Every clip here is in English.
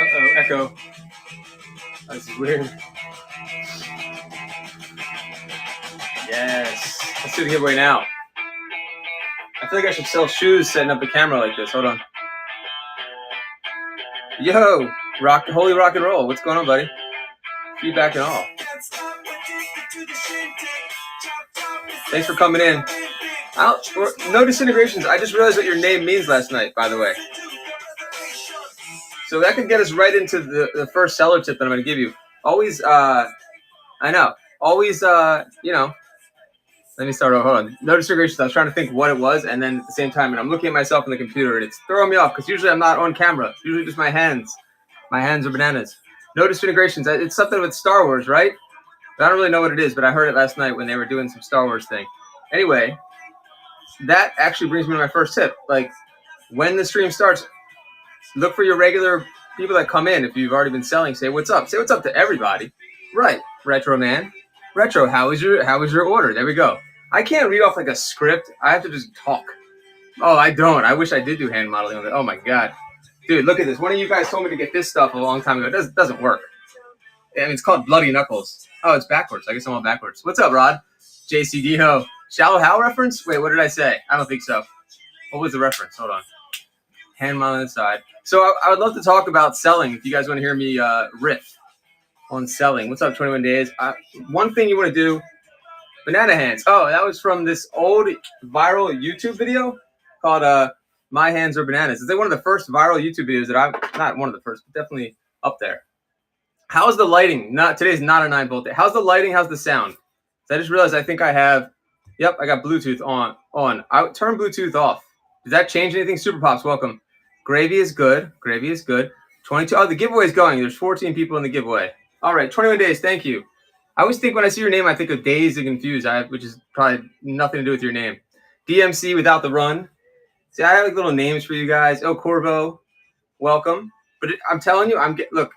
Uh-oh, echo. This is weird. Yes. Let's do the giveaway now. I feel like I should sell shoes setting up a camera like this. Hold on. Yo, holy rock and roll. What's going on, buddy? Feedback and all. Thanks for coming in. No disintegrations. I just realized what your name means last night, by the way. So that could get us right into the first seller tip that I'm going to give you. Always, I know. Always, let me start over. Hold on. No disintegrations. I was trying to think what it was, and then at the same time, and I'm looking at myself on the computer, and it's throwing me off because usually I'm not on camera. It's usually just my hands. My hands are bananas. No disintegrations. It's something with Star Wars, right? I don't really know what it is, but I heard it last night when they were doing some Star Wars thing. Anyway, that actually brings me to my first tip. Like, when the stream starts, look for your regular people that come in. If you've already been selling, say what's up. Say what's up to everybody. Right, Retro Man. Retro, how was your order? There we go. I can't read off like a script. I have to just talk. Oh, I don't. I wish I did do hand modeling on it. Oh my god. Dude, look at this. One of you guys told me to get this stuff a long time ago. It doesn't work. I mean, it's called Bloody Knuckles. Oh, it's backwards. I guess I'm all backwards. What's up, Rod? JC Dino. Shallow Hal reference? Wait, what did I say? I don't think so. What was the reference? Hold on. Hand model inside. So I would love to talk about selling if you guys want to hear me riff on selling. What's up, 21 Days? One thing you want to do, banana hands. Oh, that was from this old viral YouTube video called My Hands Are Bananas. It's like one of the first viral YouTube videos that not one of the first, but definitely up there. How's the lighting? Today's not a 9-volt day. How's the lighting? How's the sound? So I just realized I think I have, yep, I got Bluetooth on. I would turn Bluetooth off. Does that change anything? Super Pops, welcome. Gravy is good. Gravy is good. 22. Oh, the giveaway is going. There's 14 people in the giveaway. All right, 21 days. Thank you. I always think when I see your name, I think of Dazed and Confused, which is probably nothing to do with your name. DMC without the run. See, I have like little names for you guys. Oh, Corvo, welcome. But I'm telling you, look,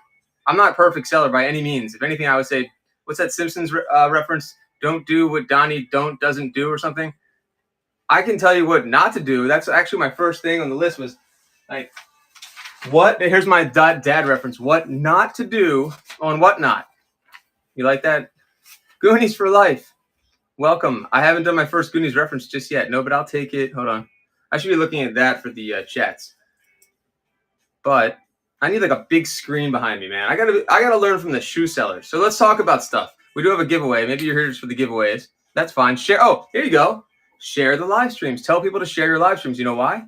I'm not a perfect seller by any means. If anything, I would say, what's that Simpsons reference? Don't do what Donnie doesn't do or something. I can tell you what not to do. That's actually my first thing on the list was like, what? Here's my dad reference. What not to do on Whatnot. You like that? Goonies for life. Welcome. I haven't done my first Goonies reference just yet. No, but I'll take it. Hold on. I should be looking at that for the chats. But I need like a big screen behind me, man. I gotta learn from the shoe sellers. So let's talk about stuff. We do have a giveaway. Maybe you're here just for the giveaways. That's fine. Share. Oh, here you go. Share the live streams. Tell people to share your live streams. You know why?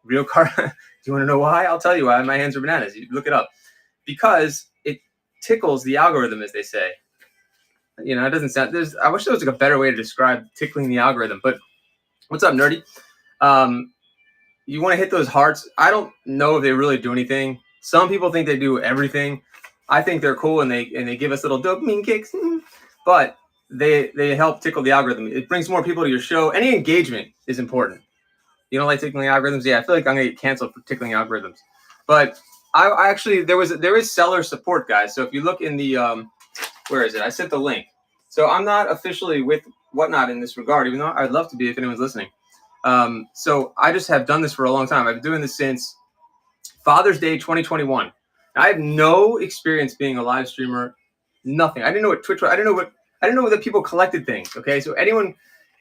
Real car. Do you want to know why? I'll tell you why. My hands are bananas. You look it up. Because it tickles the algorithm, as they say. You know, it doesn't sound. I wish there was like a better way to describe tickling the algorithm. But what's up, nerdy? You want to hit those hearts. I don't know if they really do anything. Some people think they do everything. I think they're cool and they give us little dopamine kicks, but they help tickle the algorithm. It brings more people to your show. Any engagement is important. You don't like tickling algorithms? Yeah, I feel like I'm gonna get canceled for tickling algorithms. But I actually there is seller support, guys. So if you look in the where is it? I sent the link. So I'm not officially with Whatnot in this regard, even though I'd love to be if anyone's listening. So I just have done this for a long time. I've been doing this since Father's Day 2021. I have no experience being a live streamer. Nothing. I didn't know what Twitch was. I didn't know that people collected things. Okay, so anyone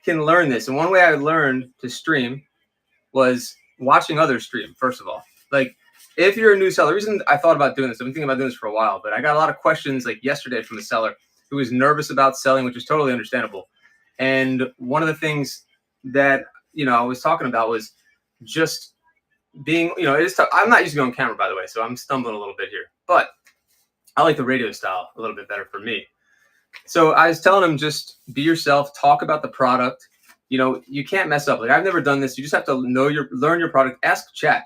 can learn this. And one way I learned to stream was watching others stream. First of all, like if you're a new seller, the reason I thought about doing this, I've been thinking about doing this for a while, but I got a lot of questions like yesterday from a seller who was nervous about selling, which is totally understandable. And one of the things that I was talking about was just being, it is tough. I'm not used to being on camera, by the way, so I'm stumbling a little bit here. But I like the radio style a little bit better for me. So I was telling him, just be yourself, talk about the product. You can't mess up. Like I've never done this. You just have to learn your product. Ask chat.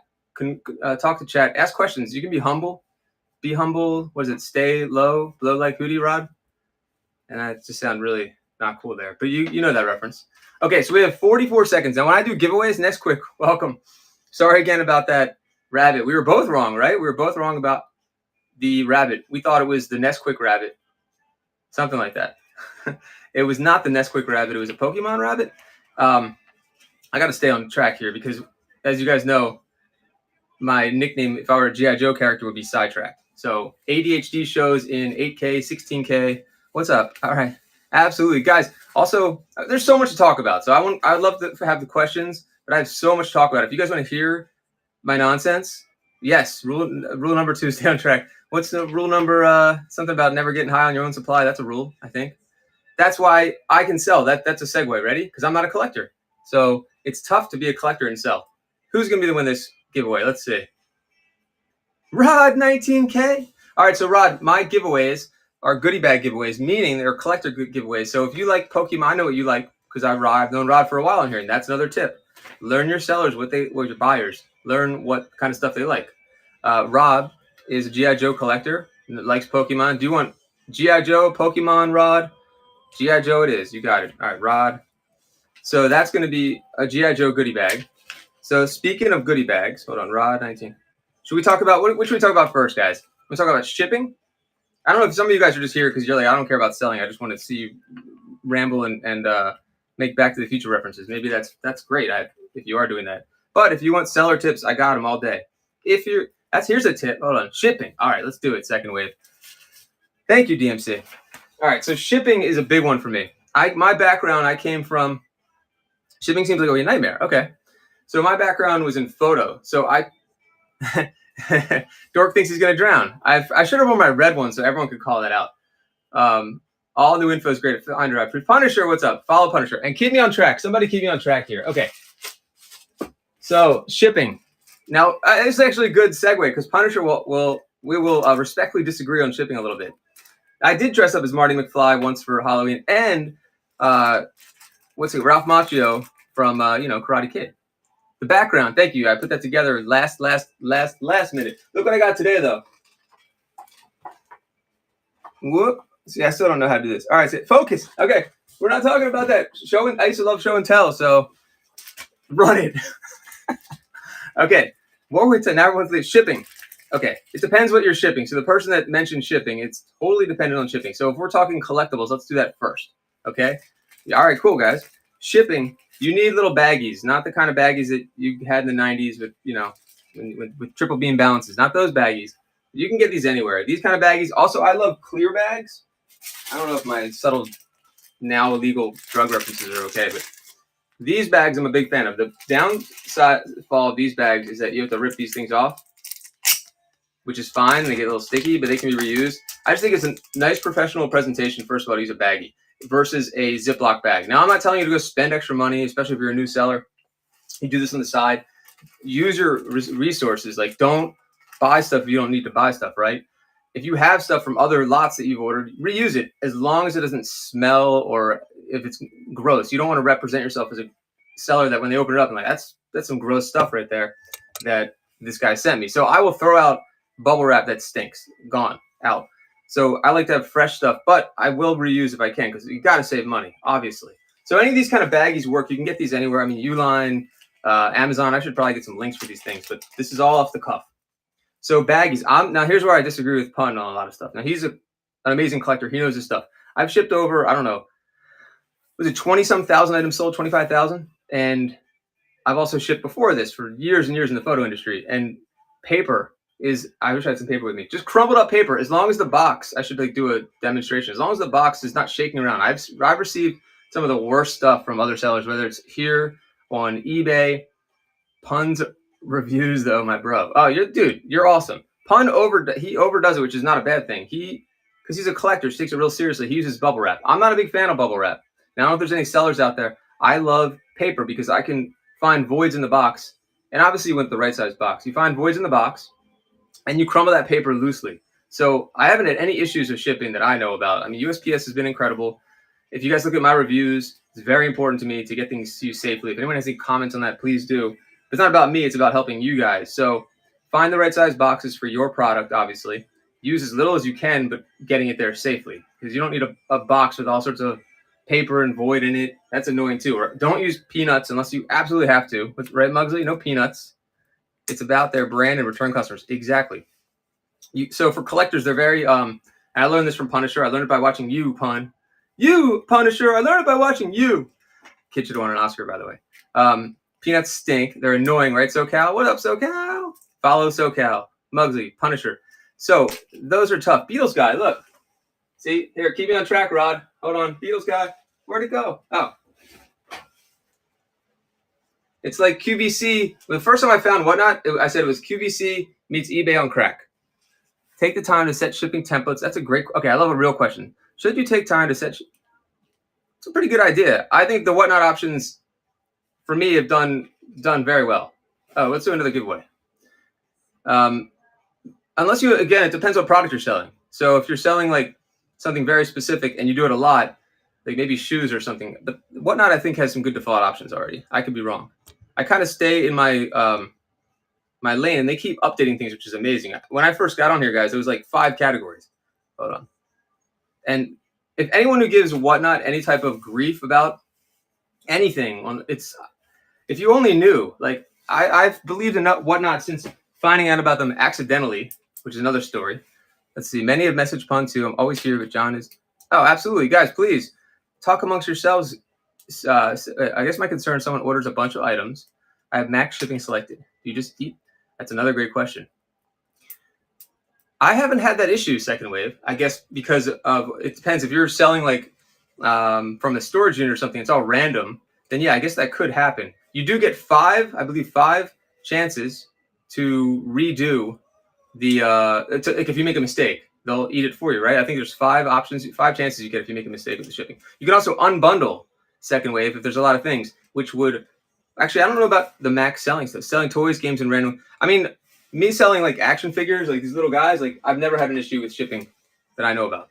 Talk to chat. Ask questions. You can be humble. Be humble. What is it? Stay low. Blow like Hootie Rod. And that just sound really not cool there. But you know that reference. Okay, so we have 44 seconds. Now, when I do giveaways, next quick, welcome. Sorry again about that rabbit. We were both wrong, right? We were both wrong about the rabbit. We thought it was the Nesquik rabbit, something like that. It was not the Nesquik rabbit. It was a Pokemon rabbit. I got to stay on track here because, as you guys know, my nickname, if I were a G.I. Joe character, would be Sidetracked. So ADHD shows in 8K, 16K. What's up? All right. Absolutely. Guys, also, there's so much to talk about. So I'd love to have the questions, but I have so much to talk about. If you guys want to hear my nonsense, yes, rule number 2, stay on track. What's the rule number? Something about never getting high on your own supply. That's a rule, I think. That's why I can sell. That's a segue. Ready? Because I'm not a collector. So it's tough to be a collector and sell. Who's going to be the winner of this giveaway? Let's see. Rod, 19K. All right, so Rod, my giveaways are goodie bag giveaways, meaning they're collector giveaways. So if you like Pokemon, I know what you like because I've known Rod for a while in here, and that's another tip. Learn your sellers, what your buyers. Learn what kind of stuff they like. Rob is a G.I. Joe collector and likes Pokemon. Do you want G.I. Joe, Pokemon, Rod? G.I. Joe it is. You got it. All right, Rod. So that's going to be a G.I. Joe goodie bag. So speaking of goodie bags, hold on, Rod 19. Should we talk about, what should we talk about first, guys? We talk about shipping. I don't know if some of you guys are just here because you're like, I don't care about selling. I just want to see you ramble and make Back to the Future references. Maybe that's great if you are doing that. But if you want seller tips, I got them all day. Here's a tip. Hold on, shipping. All right, let's do it. Second wave. Thank you, DMC. All right, so shipping is a big one for me. My background, I came from, shipping seems like a nightmare. Okay. So my background was in photo. So Dork thinks he's going to drown. I should have worn my red one so everyone could call that out. All new info is great. Punisher, what's up? Follow Punisher. And keep me on track. Somebody keep me on track here. Okay. So shipping. Now, it's actually a good segue because Punisher we will respectfully disagree on shipping a little bit. I did dress up as Marty McFly once for Halloween. And Ralph Macchio from, Karate Kid. The background, thank you. I put that together last minute. Look what I got today, though. Whoop. See, I still don't know how to do this. All right, so focus. Okay, we're not talking about that. I used to love show and tell, so run it. Okay, what we're now we're going to shipping. Okay, it depends what you're shipping. So the person that mentioned shipping, it's totally dependent on shipping. So if we're talking collectibles, let's do that first. Okay. Yeah, all right, cool, guys. Shipping. You need little baggies, not the kind of baggies that you had in the 90s with, with triple beam balances. Not those baggies. You can get these anywhere. These kind of baggies. Also, I love clear bags. I don't know if my subtle, now illegal drug references are okay, but these bags I'm a big fan of. The downside fall of these bags is that you have to rip these things off, which is fine. They get a little sticky, but they can be reused. I just think it's a nice professional presentation, first of all, to use a baggie versus a Ziploc bag. Now, I'm not telling you to go spend extra money, especially if you're a new seller. You do this on the side. Use your resources. Like, don't buy stuff if you don't need to buy stuff, right? If you have stuff from other lots that you've ordered, reuse it as long as it doesn't smell or if it's gross. You don't want to represent yourself as a seller that when they open it up, I'm like, that's some gross stuff right there that this guy sent me. So I will throw out bubble wrap that stinks. Gone. Out. So I like to have fresh stuff, but I will reuse if I can because you got to save money, obviously. So any of these kind of baggies work. You can get these anywhere. I mean, Uline, Amazon. I should probably get some links for these things, but this is all off the cuff. So baggies. Now here's where I disagree with Pun on a lot of stuff. Now he's an amazing collector. He knows his stuff. I've shipped over, I don't know, was it 20-some thousand items sold, 25,000? And I've also shipped before this for years and years in the photo industry. And paper is, I wish I had some paper with me. Just crumbled up paper. As long as the box, I should do a demonstration. As long as the box is not shaking around. I've received some of the worst stuff from other sellers, whether it's here on eBay. Pun's reviews though, my bro. Oh, you're awesome. Pun he overdoes it, which is not a bad thing. Because he's a collector, he takes it real seriously. He uses bubble wrap. I'm not a big fan of bubble wrap. Now, I don't know if there's any sellers out there. I love paper because I can find voids in the box. And obviously you want the right size box. You find voids in the box and you crumble that paper loosely. So I haven't had any issues with shipping that I know about. I mean, USPS has been incredible. If you guys look at my reviews, it's very important to me to get things to you safely. If anyone has any comments on that, please do. It's not about me. It's about helping you guys. So find the right size boxes for your product, obviously. Use as little as you can, but getting it there safely. Because you don't need a box with all sorts of paper and void in it. That's annoying too. Or don't use peanuts unless you absolutely have to. Right, Mugsley? No peanuts. It's about their brand and return customers. Exactly. So for collectors, they're very and I learned this from Punisher. I learned it by watching you, Punisher. I learned it by watching you. Kid should have won an Oscar, by the way. Peanuts stink. They're annoying, right, SoCal? What up, SoCal? Follow SoCal. Muggsy, Punisher. So those are tough. Beatles guy, look. See, here, keep me on track, Rod. Hold on. Beatles guy. Where'd it go? Oh. It's like QVC. The first time I found Whatnot, I said it was QVC meets eBay on crack. Take the time to set shipping templates. That's a great. Okay, I love a real question. Should you take time to set? It's a pretty good idea. I think the Whatnot options, for me, have done very well. Oh, let's do another giveaway. Unless you, again, it depends what product you're selling. So if you're selling like something very specific and you do it a lot, like maybe shoes or something, but Whatnot I think has some good default options already. I could be wrong. I kind of stay in my my lane, and they keep updating things, which is amazing. When I first got on here, guys, it was like 5 categories. Hold on. And if anyone who gives Whatnot any type of grief about anything, if you only knew, like I've believed in Whatnot since finding out about them accidentally, which is another story. Let's see. Many have messaged Pun too. I'm always here, but John is. Oh, absolutely, guys. Please talk amongst yourselves. I guess my concern: someone orders a bunch of items. I have max shipping selected. Do you just eat? That's another great question. I haven't had that issue, Second Wave. I guess because of it depends. If you're selling like from the storage unit or something, it's all random. Then yeah, I guess that could happen. You do get 5 chances to redo the like if you make a mistake, they'll eat it for you, right? I think there's 5 options, 5 chances you get if you make a mistake with the shipping. You can also unbundle Second Wave if there's a lot of things, which would actually, I don't know about the max selling stuff, selling toys, games, and random. I mean, me selling like action figures, like these little guys, like I've never had an issue with shipping that I know about.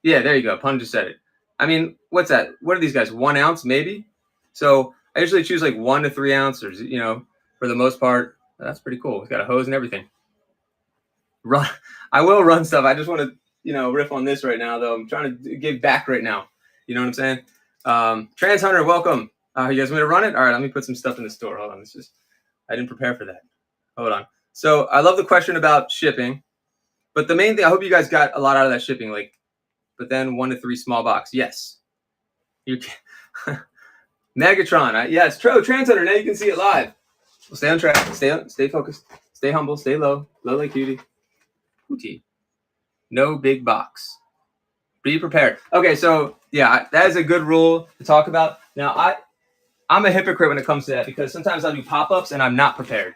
Yeah, there you go. Pun just said it. I mean, what's that? What are these guys? 1 ounce, maybe? So I usually choose like 1 to 3 ounces, for the most part. That's pretty cool. It's got a hose and everything. I will run stuff. I just want to, riff on this right now, though. I'm trying to give back right now. You know what I'm saying? Trans Hunter, welcome. You guys want me to run it? All right, let me put some stuff in the store. Hold on. I didn't prepare for that. Hold on. So I love the question about shipping, but the main thing, I hope you guys got a lot out of that shipping, but then 1 to 3 small box. Yes. You can. Megatron. Yes. Trans Hunter, now you can see it live. Well, stay on track. Stay focused. Stay humble. Stay low. Low like cutie. Hootie. No big box. Be prepared. Okay, so yeah, that is a good rule to talk about. Now, I'm a hypocrite when it comes to that because sometimes I'll do pop-ups and I'm not prepared.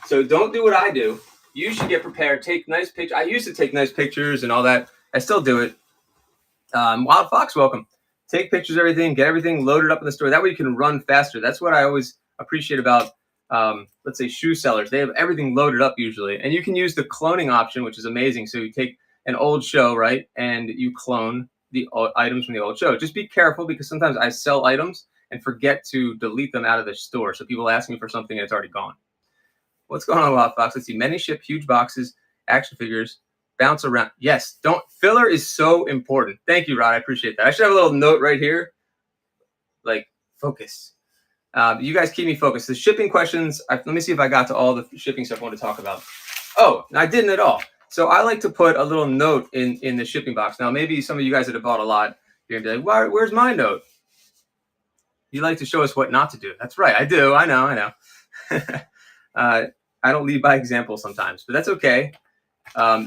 So don't do what I do. You should get prepared. Take nice pictures. I used to take nice pictures and all that. I still do it. Wild Fox, welcome. Take pictures of everything. Get everything loaded up in the store. That way you can run faster. That's what I always appreciate about, let's say, shoe sellers. They have everything loaded up usually. And you can use the cloning option, which is amazing. So you take an old show, right, and you clone the items from the old show. Just be careful because sometimes I sell items and forget to delete them out of the store. So people ask me for something and it's already gone. What's going on, Wild Fox? Let's see. Many ship huge boxes, action figures, bounce around. Yes, filler is so important. Thank you, Rod. I appreciate that. I should have a little note right here. Like, focus. You guys keep me focused. The shipping questions, let me see if I got to all the shipping stuff I want to talk about. Oh, I didn't at all. So I like to put a little note in the shipping box. Now, maybe some of you guys that have bought a lot, you're going to be like, where's my note? You like to show us what not to do. That's right. I do. I know. I don't lead by example sometimes, but that's okay.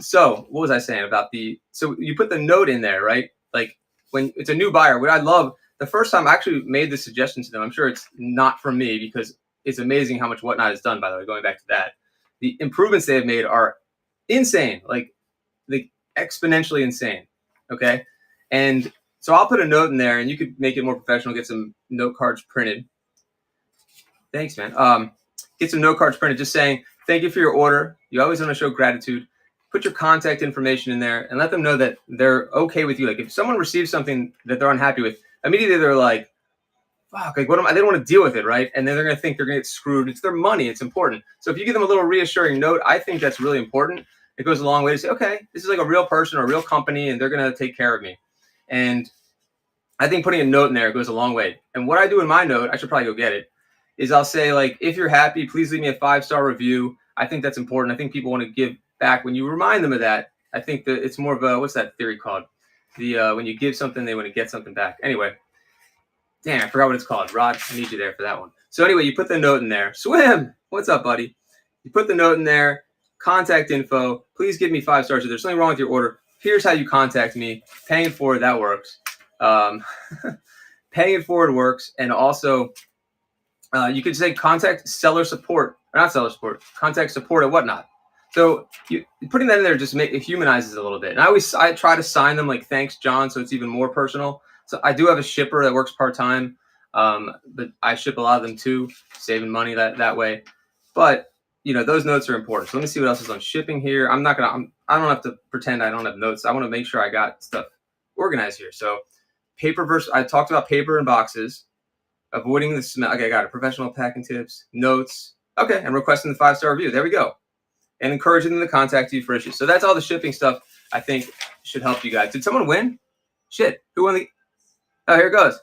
So what was I saying about so you put the note in there, right? Like when it's a new buyer, what I love, the first time I actually made this suggestion to them, I'm sure it's not from me because it's amazing how much Whatnot has done, by the way, going back to that. The improvements they have made are insane, like exponentially insane. Okay. And so I'll put a note in there and you could make it more professional, get some note cards printed. Thanks, man. Get some note cards printed just saying, thank you for your order. You always want to show gratitude. Put your contact information in there and let them know that they're okay with you. Like if someone receives something that they're unhappy with, immediately they're like, fuck, like they don't want to deal with it, right? And then they're going to think they're going to get screwed. It's their money. It's important. So if you give them a little reassuring note, I think that's really important. It goes a long way to say, okay, this is like a real person or a real company and they're going to take care of me. And I think putting a note in there goes a long way. And what I do in my note, I should probably go get it, is I'll say, like, if you're happy, please leave me a 5-star review. I think that's important. I think people want to give back when you remind them of that. I think that it's more of a, what's that theory called? The when you give something, they want to get something back. Anyway, damn, I forgot what it's called. Rod, I need you there for that one. So anyway, you put the note in there. Swim, what's up, buddy? You put the note in there. Contact info. Please give me 5 stars. If there's something wrong with your order, here's how you contact me. Paying it forward, that works. Paying it forward works, and also you could say contact seller support, or not seller support. Contact support at Whatnot. So putting that in there just it humanizes it a little bit. And I try to sign them like thanks, John, so it's even more personal. So I do have a shipper that works part-time, but I ship a lot of them too, saving money that way. But those notes are important. So let me see what else is on shipping here. I don't have to pretend I don't have notes. I want to make sure I got stuff organized here. So I talked about paper and boxes, avoiding the smell. Okay, I got it. Professional packing tips, notes. Okay, and requesting the 5-star review. There we go. And encouraging them to contact you for issues. So that's all the shipping stuff I think should help you guys. Did someone win? Shit. Who won Oh, here it goes.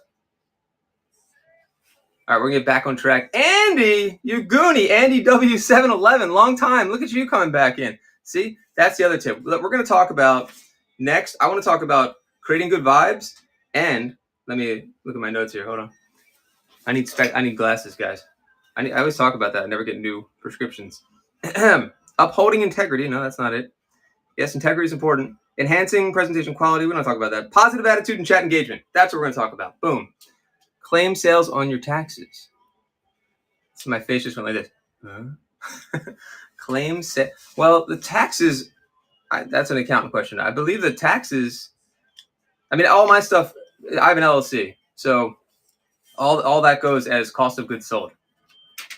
All right, we're going to get back on track. Andy, you goonie. Andy W711. Long time. Look at you coming back in. See, that's the other tip. We're going to talk about next. I want to talk about creating good vibes. And let me look at my notes here. Hold on. I need glasses, guys. I always talk about that. I never get new prescriptions. Upholding integrity. No, that's not it. Yes, integrity is important. Enhancing presentation quality. We don't talk about that. Positive attitude and chat engagement. That's what we're going to talk about. Boom. Claim sales on your taxes. So my face just went like this. Claim sale. Well, the taxes, that's an accountant question. I believe the taxes, all my stuff, I have an LLC. So all that goes as cost of goods sold.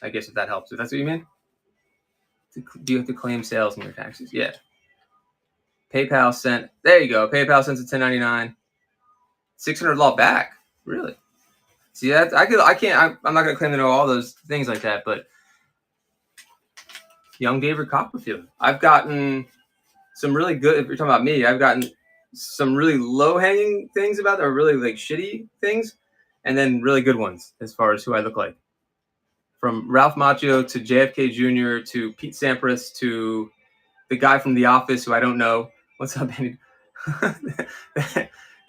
I guess if that helps. If that's what you mean. Do you have to claim sales in your taxes? Yeah. PayPal sent. There you go. PayPal sends a 1099. $600 back. Really? See, that I can't. I'm not going to claim to know all those things like that. But young David Copperfield. I've gotten some really good. If you're talking about me, I've gotten some really low-hanging things about that, or really like shitty things, and then really good ones as far as who I look like. From Ralph Macchio to JFK Jr. to Pete Sampras to the guy from The Office who I don't know. What's up, Andy?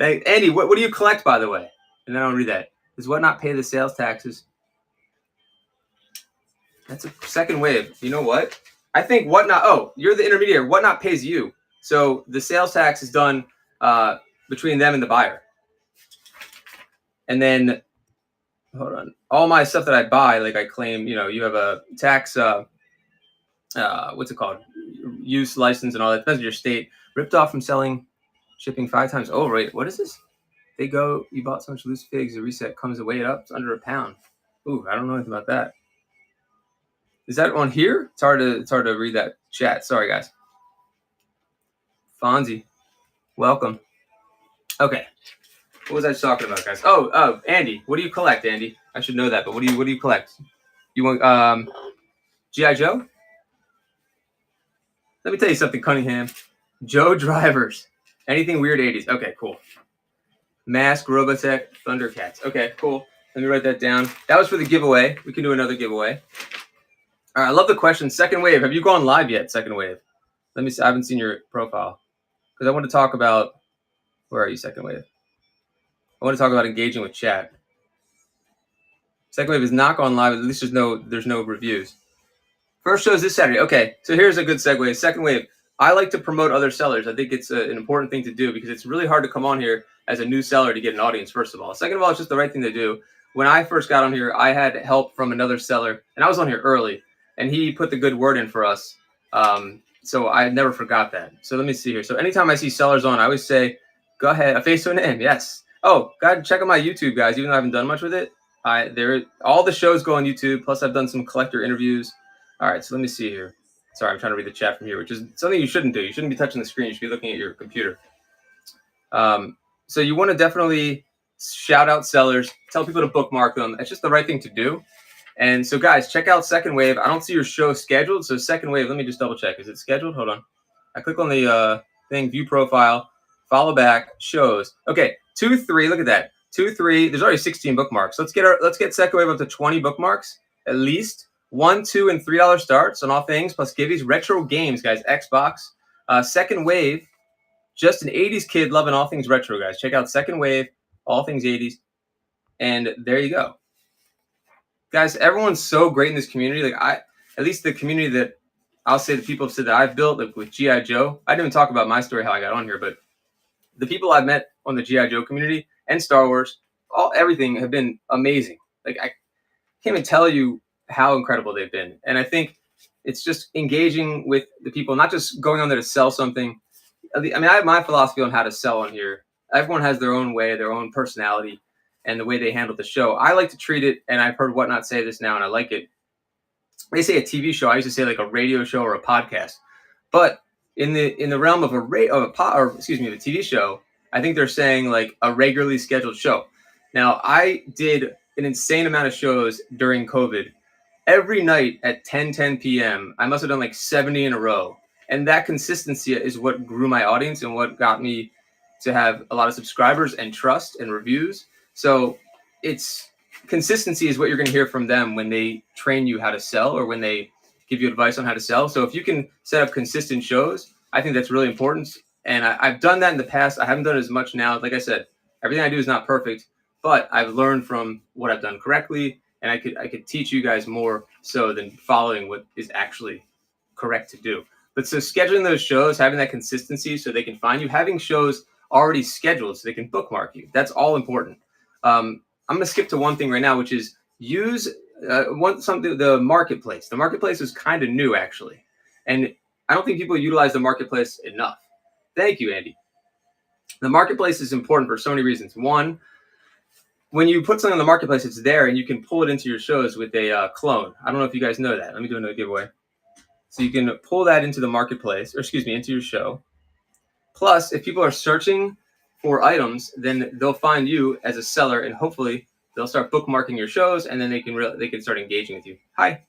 Andy, what do you collect, by the way? And then I'll read that. Does Whatnot pay the sales taxes? That's a second wave. You know what? I think Whatnot. Oh, you're the intermediary. Whatnot pays you. So the sales tax is done between them and the buyer. And then, hold on. All my stuff that I buy, like I claim, you have a tax, what's it called? Use license and all that. Depends on your state. Ripped off from shipping 5 times. Oh, right. What is this? You bought so much loose figs, the reset comes to weigh it up. It's under £1. Ooh, I don't know anything about that. Is that on here? It's hard to read that chat. Sorry, guys. Fonzie, welcome. Okay. What was I just talking about, guys? Oh, Andy. What do you collect, Andy? I should know that, but what do you collect? You want G.I. Joe? Let me tell you something, Cunningham. Joe Drivers. Anything weird 80s. Okay, cool. Mask, Robotech, Thundercats. Okay, cool. Let me write that down. That was for the giveaway. We can do another giveaway. All right, I love the question. Second Wave. Have you gone live yet, Second Wave? Let me see. I haven't seen your profile. Because I want to talk about... Where are you, Second Wave? I want to talk about engaging with chat. Second Wave is not gone live. At least there's no reviews. First show is this Saturday. Okay, so here's a good segue. Second Wave. I like to promote other sellers. I think it's an important thing to do because it's really hard to come on here as a new seller to get an audience, first of all. Second of all, it's just the right thing to do. When I first got on here, I had help from another seller, and I was on here early, and he put the good word in for us. So I never forgot that. So let me see here. So anytime I see sellers on, I always say, go ahead, a face to a name, yes. Oh, God, check out my YouTube, guys, even though I haven't done much with it. All the shows go on YouTube, plus I've done some collector interviews. All right, so let me see here. Sorry, I'm trying to read the chat from here, which is something you shouldn't do. You shouldn't be touching the screen. You should be looking at your computer. So you want to definitely shout out sellers, tell people to bookmark them. It's just the right thing to do. And so, guys, check out Second Wave. I don't see your show scheduled. So Second Wave, let me just double check. Is it scheduled? Hold on. I click on the thing, view profile, follow back, shows. Okay, 2, 3. Look at that. 2, 3. There's already 16 bookmarks. Let's get Second Wave up to 20 bookmarks at least. $1, $2, and $3 starts on all things, plus giveies, retro games, guys. Xbox, Second Wave, just an 80s kid loving all things retro, guys. Check out Second Wave, all things 80s, and there you go, guys. Everyone's so great in this community. Like at least the community that I'll say the people have said that I've built, like with GI Joe. I didn't even talk about my story, how I got on here, but the people I've met on the GI Joe community and Star Wars, everything have been amazing. Like I can't even tell you how incredible they've been. And I think it's just engaging with the people, not just going on there to sell something. I mean, I have my philosophy on how to sell on here. Everyone has their own way, their own personality, and the way they handle the show. I like to treat it, and I've heard Whatnot say this now, and I like it. They say a TV show. I used to say like a radio show or a podcast. But in the realm of a TV show, I think they're saying like a regularly scheduled show. Now, I did an insane amount of shows during COVID. Every night at 10 p.m., I must have done like 70 in a row. And that consistency is what grew my audience and what got me to have a lot of subscribers and trust and reviews. So consistency is what you're going to hear from them when they train you how to sell or when they give you advice on how to sell. So if you can set up consistent shows, I think that's really important. And I've done that in the past. I haven't done it as much now. Like I said, everything I do is not perfect, but I've learned from what I've done correctly, and I could teach you guys more so than following what is actually correct to do. But so scheduling those shows, having that consistency so they can find you, having shows already scheduled so they can bookmark you. That's all important. I'm going to skip to one thing right now, which is use the marketplace. The marketplace is kind of new, actually. And I don't think people utilize the marketplace enough. Thank you, Andy. The marketplace is important for so many reasons. One, when you put something on the marketplace, it's there and you can pull it into your shows with a clone. I don't know if you guys know that. Let me do another giveaway. So you can pull that into the marketplace, into your show. Plus, if people are searching for items, then they'll find you as a seller, and hopefully they'll start bookmarking your shows, and then they can start engaging with you. Hi.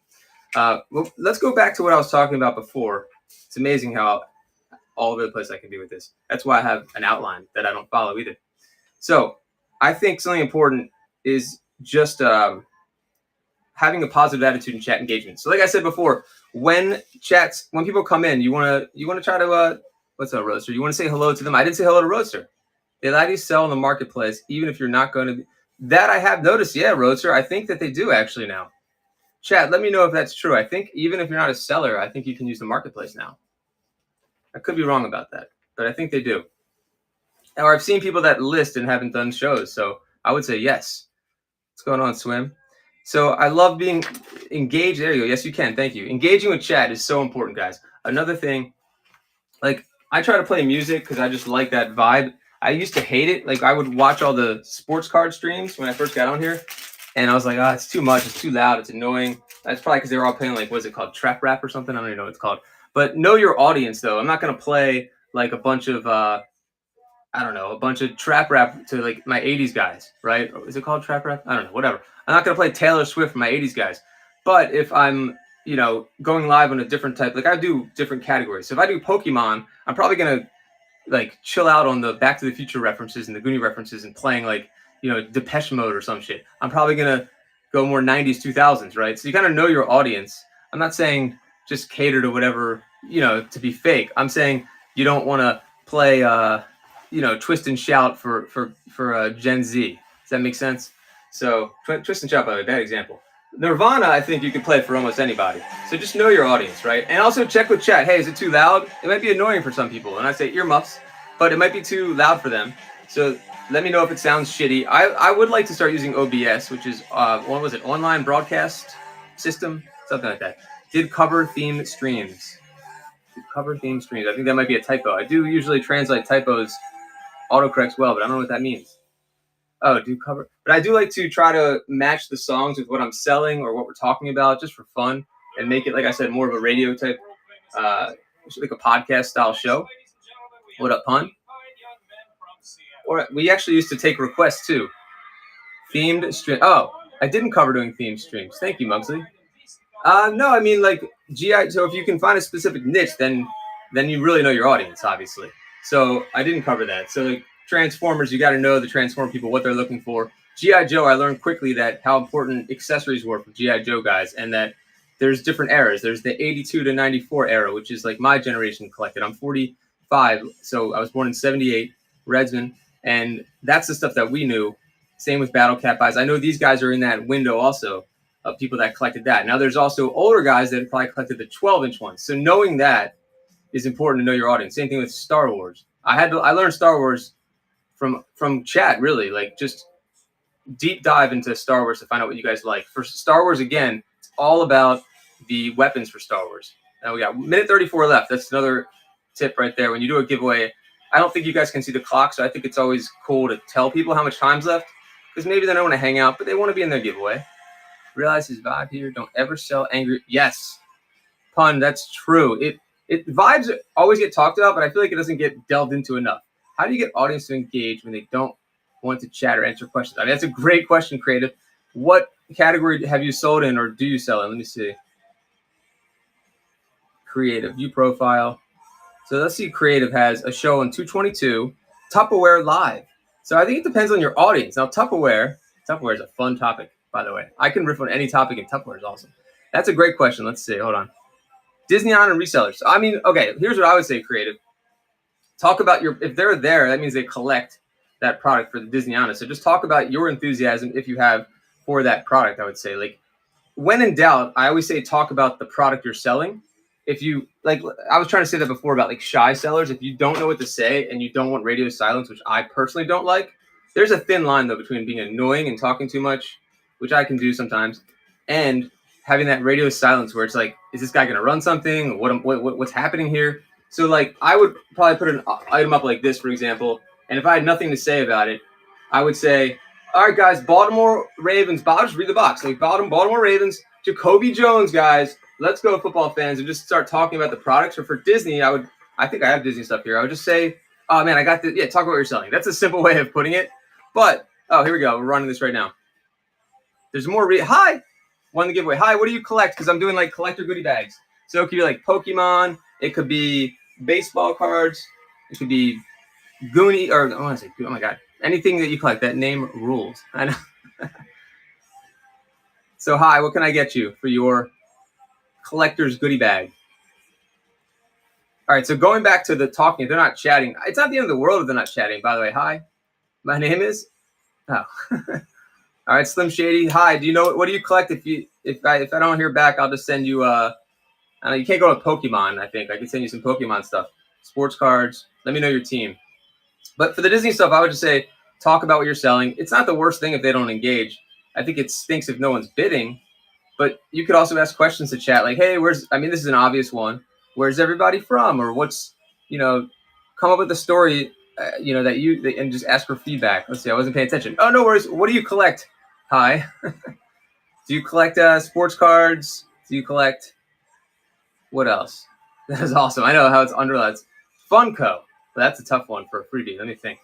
Well, let's go back to what I was talking about before. It's amazing how all over the place I can be with this. That's why I have an outline that I don't follow either. So I think something important is just having a positive attitude in chat engagement. So like I said before, when people come in, you want to try to what's up, Roadster? You want to say hello to them. I didn't say hello to Roadster. They allow you to sell in the marketplace, even if you're not going to be. That I have noticed. Yeah, Roadster. I think that they do actually now. Chat, let me know if that's true. I think even if you're not a seller, I think you can use the marketplace now. I could be wrong about that, but I think they do. Or I've seen people that list and haven't done shows, so I would say yes. What's going on, Swim? So I love being engaged. There you go. Yes, you can. Thank you. Engaging with chat is so important, guys. Another thing, like I try to play music because I just like that vibe. I used to hate it. Like I would watch all the sports card streams when I first got on here, and I was like, oh, it's too much. It's too loud. It's annoying. That's probably because they were all playing like, what is it called? Trap rap or something? I don't even know what it's called. But know your audience, though. I'm not going to play like a bunch of, a bunch of trap rap to like my 80s guys, right? Is it called trap rap? I don't know, whatever. I'm not going to play Taylor Swift for my 80s guys. But if I'm, going live on a different type, like I do different categories. So if I do Pokemon, I'm probably going to like chill out on the Back to the Future references and the Goonie references and playing like, Depeche Mode or some shit. I'm probably going to go more 90s, 2000s, right? So you kind of know your audience. I'm not saying just cater to whatever, to be fake. I'm saying you don't want to play, twist and shout for Gen Z. Does that make sense? So twist and shout, by the way, bad example. Nirvana, I think you can play for almost anybody. So just know your audience, right? And also check with chat. Hey, is it too loud? It might be annoying for some people. And I say earmuffs, but it might be too loud for them. So let me know if it sounds shitty. I would like to start using OBS, which is, what was it? Online broadcast system? Something like that. Did cover theme streams. I think that might be a typo. I do usually translate typos autocorrects well, but I don't know what that means. Oh, do cover. But I do like to try to match the songs with what I'm selling or what we're talking about just for fun and make it, like I said, more of a radio type, like a podcast style show. What up, pun? Or we actually used to take requests too. Themed stream. Oh, I didn't cover doing themed streams. Thank you, Mugsley. No, I mean like GI. So if you can find a specific niche, then you really know your audience, obviously. So I didn't cover that. So like Transformers, you got to know the Transformer people, what they're looking for. GI Joe, I learned quickly that how important accessories were for GI Joe guys, and that there's different eras. There's the 82 to 94 era, which is like my generation collected. I'm 45, so I was born in 78, Redsman, and that's the stuff that we knew. Same with Battle Cat buys. I know these guys are in that window also of people that collected that. Now there's also older guys that probably collected the 12-inch ones. So knowing that is important to know your audience. Same thing with Star Wars. I learned Star Wars from chat, really, like just deep dive into Star Wars to find out what you guys like. For Star Wars, again, it's all about the weapons for Star Wars. Now we got minute 34 left. That's another tip right there. When you do a giveaway, I don't think you guys can see the clock, so I think it's always cool to tell people how much time's left, because maybe they don't want to hang out, but they want to be in their giveaway. Realize his vibe here. Don't ever sell angry. Yes, pun. That's true. It vibes always get talked about, but I feel like it doesn't get delved into enough. How do you get audience to engage when they don't want to chat or answer questions? I mean, that's a great question, Creative. What category have you sold in, or do you sell in? Let me see. Creative, view profile. So let's see. Creative has a show on 222, Tupperware live. So I think it depends on your audience. Now, Tupperware is a fun topic, by the way. I can riff on any topic, and Tupperware is awesome. That's a great question. Let's see. Hold on. Disney on and resellers. So, I mean, okay, here's what I would say, Creative. Talk about if they're there, that means they collect that product for the Disney on. So just talk about your enthusiasm, if you have, for that product, I would say. Like, when in doubt, I always say talk about the product you're selling. If you, like, I was trying to say that before about, like, shy sellers. If you don't know what to say and you don't want radio silence, which I personally don't like, there's a thin line, though, between being annoying and talking too much, which I can do sometimes, and having that radio silence where it's like, is this guy going to run something? What's happening here? So, like, I would probably put an item up like this, for example, and if I had nothing to say about it, I would say, all right, guys, Baltimore Ravens. I'll just read the box. Like, Baltimore Ravens, Jacoby Jones, guys. Let's go, football fans, and just start talking about the products. Or for Disney, I think I have Disney stuff here. I would just say, oh, man, I got the, talk about what you're selling. That's a simple way of putting it. But, oh, here we go. We're running this right now. There's more. Hi. Won the giveaway. Hi, what do you collect? Because I'm doing, like, collector goodie bags. So it could be, like, Pokemon. It could be baseball cards. It could be Goonie, or I want to say, oh, my God. Anything that you collect. That name rules. I know. So, hi, what can I get you for your collector's goodie bag? All right, so going back to the talking, if they're not chatting, it's not the end of the world if they're not chatting. By the way, hi, my name is, oh. All right, Slim Shady, hi, do you know, what do you collect? If I don't hear back, I'll just send you, I don't know, you can't go to Pokemon, I think. I can send you some Pokemon stuff. Sports cards, let me know your team. But for the Disney stuff, I would just say, talk about what you're selling. It's not the worst thing if they don't engage. I think it stinks if no one's bidding. But you could also ask questions to chat, like, hey, this is an obvious one. Where's everybody from? Or what's, come up with a story, and just ask for feedback. Let's see, I wasn't paying attention. Oh, no worries. What do you collect? Hi. Do you collect sports cards? Do you collect, what else? That is awesome. I know how it's underlined. Funko. That's a tough one for a freebie. Let me think.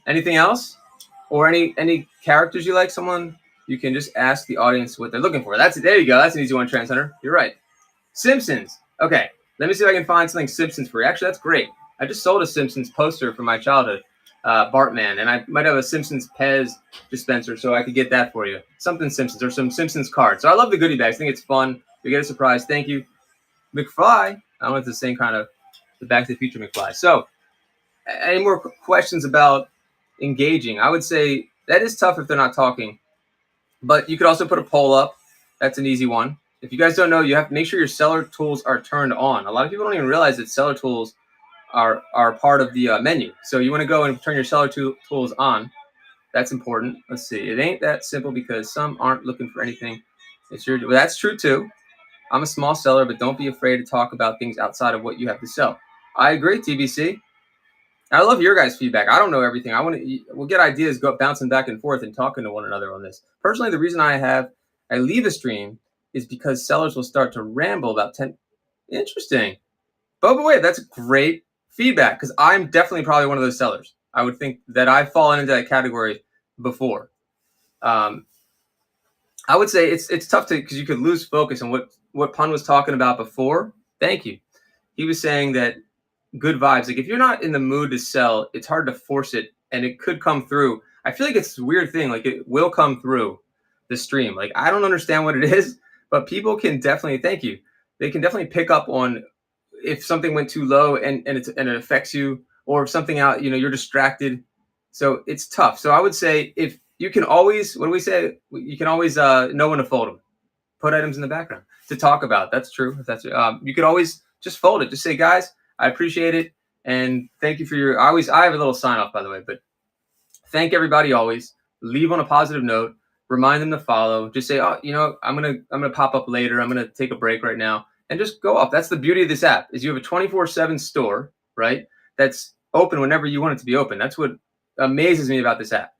Anything else? Or any characters you like? Someone, you can just ask the audience what they're looking for. There you go. That's an easy one, Trend Center. You're right. Simpsons. Okay. Let me see if I can find something Simpsons for you. Actually, that's great. I just sold a Simpsons poster from my childhood, Bartman, and I might have a Simpsons Pez dispenser, so I could get that for you. Something Simpsons, or some Simpsons cards. So I love the goodie bags. I think it's fun. We get a surprise. Thank you. McFly. I don't know if it's the same kind of the Back to the Future McFly. So, any more questions about engaging? I would say that is tough if they're not talking, but you could also put a poll up. That's an easy one. If you guys don't know, you have to make sure your seller tools are turned on. A lot of people don't even realize that seller tools are part of the menu. So you want to go and turn your seller tools on. That's important. Let's see. It ain't that simple because some aren't looking for anything. Well, that's true too. I'm a small seller, but don't be afraid to talk about things outside of what you have to sell. I agree, TBC. I love your guys' feedback. I don't know everything. We'll get ideas, go bouncing back and forth and talking to one another on this. Personally, the reason I leave a stream is because sellers will start to ramble about 10. Interesting. Boba Wave, that's great feedback because I'm definitely probably one of those sellers. I would think that I've fallen into that category before. I would say it's tough because you could lose focus on what Pun was talking about before. Thank you. He was saying that good vibes. Like if you're not in the mood to sell, it's hard to force it, and it could come through. I feel like it's a weird thing. Like it will come through the stream. Like I don't understand what it is, but people can definitely, thank you. They can definitely pick up on if something went too low and it affects you, or if something out, you're distracted. So it's tough. So I would say, if you can always, what do we say? You can always know when to fold them. Put items in the background to talk about. That's true. If that's you could always just fold it. Just say, guys, I appreciate it, and thank you for your. I have a little sign off, by the way, but thank everybody always. Leave on a positive note. Remind them to follow. Just say, oh, I'm gonna pop up later. I'm gonna take a break right now, and just go off. That's the beauty of this app, is you have a 24/7 store, right? That's open whenever you want it to be open. That's what amazes me about this app.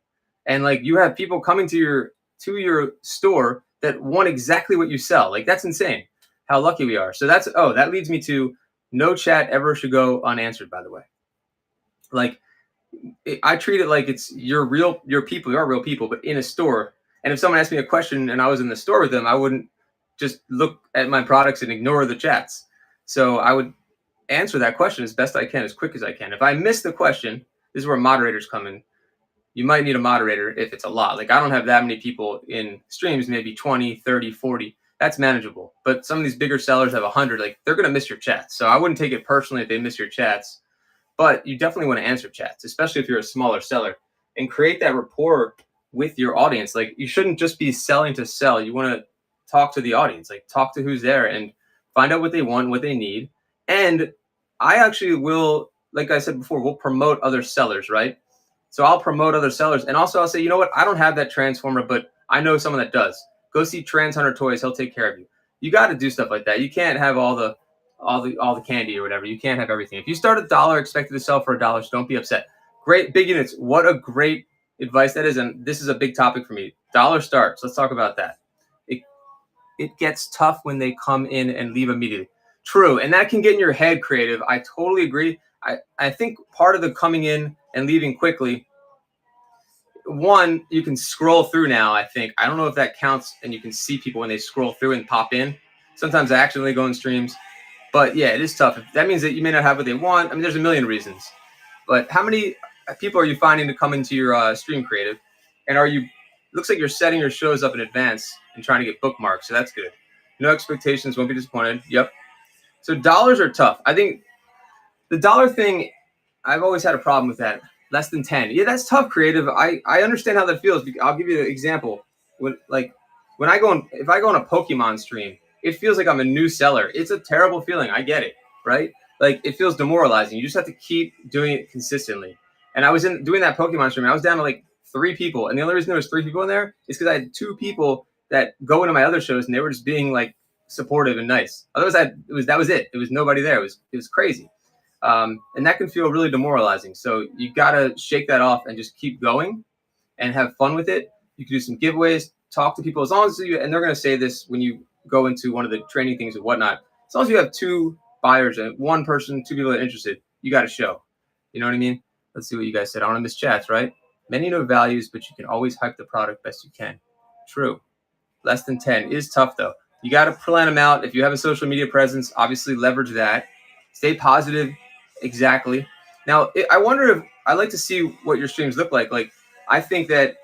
And like, you have people coming to your store that want exactly what you sell. Like, that's insane. How lucky we are. So that leads me to, no chat ever should go unanswered, by the way. Like, I treat it like it's your people. You are real people, but in a store. And if someone asked me a question and I was in the store with them, I wouldn't just look at my products and ignore the chats. So I would answer that question as best I can, as quick as I can. If I miss the question, this is where moderators come in. You might need a moderator if it's a lot. Like, I don't have that many people in streams, maybe 20, 30, 40. That's manageable. But some of these bigger sellers have 100. Like, they're going to miss your chats. So I wouldn't take it personally if they miss your chats. But you definitely want to answer chats, especially if you're a smaller seller, and create that rapport with your audience. Like, you shouldn't just be selling to sell. You want to talk to the audience, like talk to who's there and find out what they want, what they need. And I actually will, like I said before, we'll promote other sellers, right? So I'll promote other sellers. And also I'll say, you know what? I don't have that transformer, but I know someone that does. Go see Trans Hunter Toys. He'll take care of you. You got to do stuff like that. You can't have all the candy or whatever. You can't have everything. If you start $1, expected to sell for $1, don't be upset. Great big units. What a great advice that is. And this is a big topic for me. Dollar starts. Let's talk about that. It gets tough when they come in and leave immediately. True. And that can get in your head, creative. I totally agree. I think part of the coming in and leaving quickly, one, you can scroll through now, I think. I don't know if that counts, and you can see people when they scroll through and pop in. Sometimes I accidentally go in streams. But yeah, it is tough. That means that you may not have what they want. I mean, there's a million reasons. But how many people are you finding to come into your stream, creative? And looks like you're setting your shows up in advance and trying to get bookmarks, so that's good. No expectations, won't be disappointed. Yep. So dollars are tough. I think the dollar thing, I've always had a problem with that. Less than 10. Yeah, that's tough, creative. I understand how that feels. I'll give you an example. If I go on a Pokemon stream, it feels like I'm a new seller. It's a terrible feeling. I get it, right? Like, it feels demoralizing. You just have to keep doing it consistently. And I was doing that Pokemon stream. I was down to like 3 people. And the only reason there was 3 people in there is because I had 2 people that go into my other shows, and they were just being like supportive and nice. Otherwise, that was it. It was nobody there. It was crazy. And that can feel really demoralizing. So you got to shake that off and just keep going and have fun with it. You can do some giveaways, talk to people, as long as and they're going to say this when you go into one of the training things and whatnot. As long as you have 2 buyers and 1 person, 2 people that are interested, you got to show. You know what I mean? Let's see what you guys said. I want to miss chats, right? Many know values, but you can always hype the product best you can. True. Less than 10 is tough, though. You got to plan them out. If you have a social media presence, obviously leverage that. Stay positive. Exactly. Now, I wonder if I'd like to see what your streams look like. Like, I think that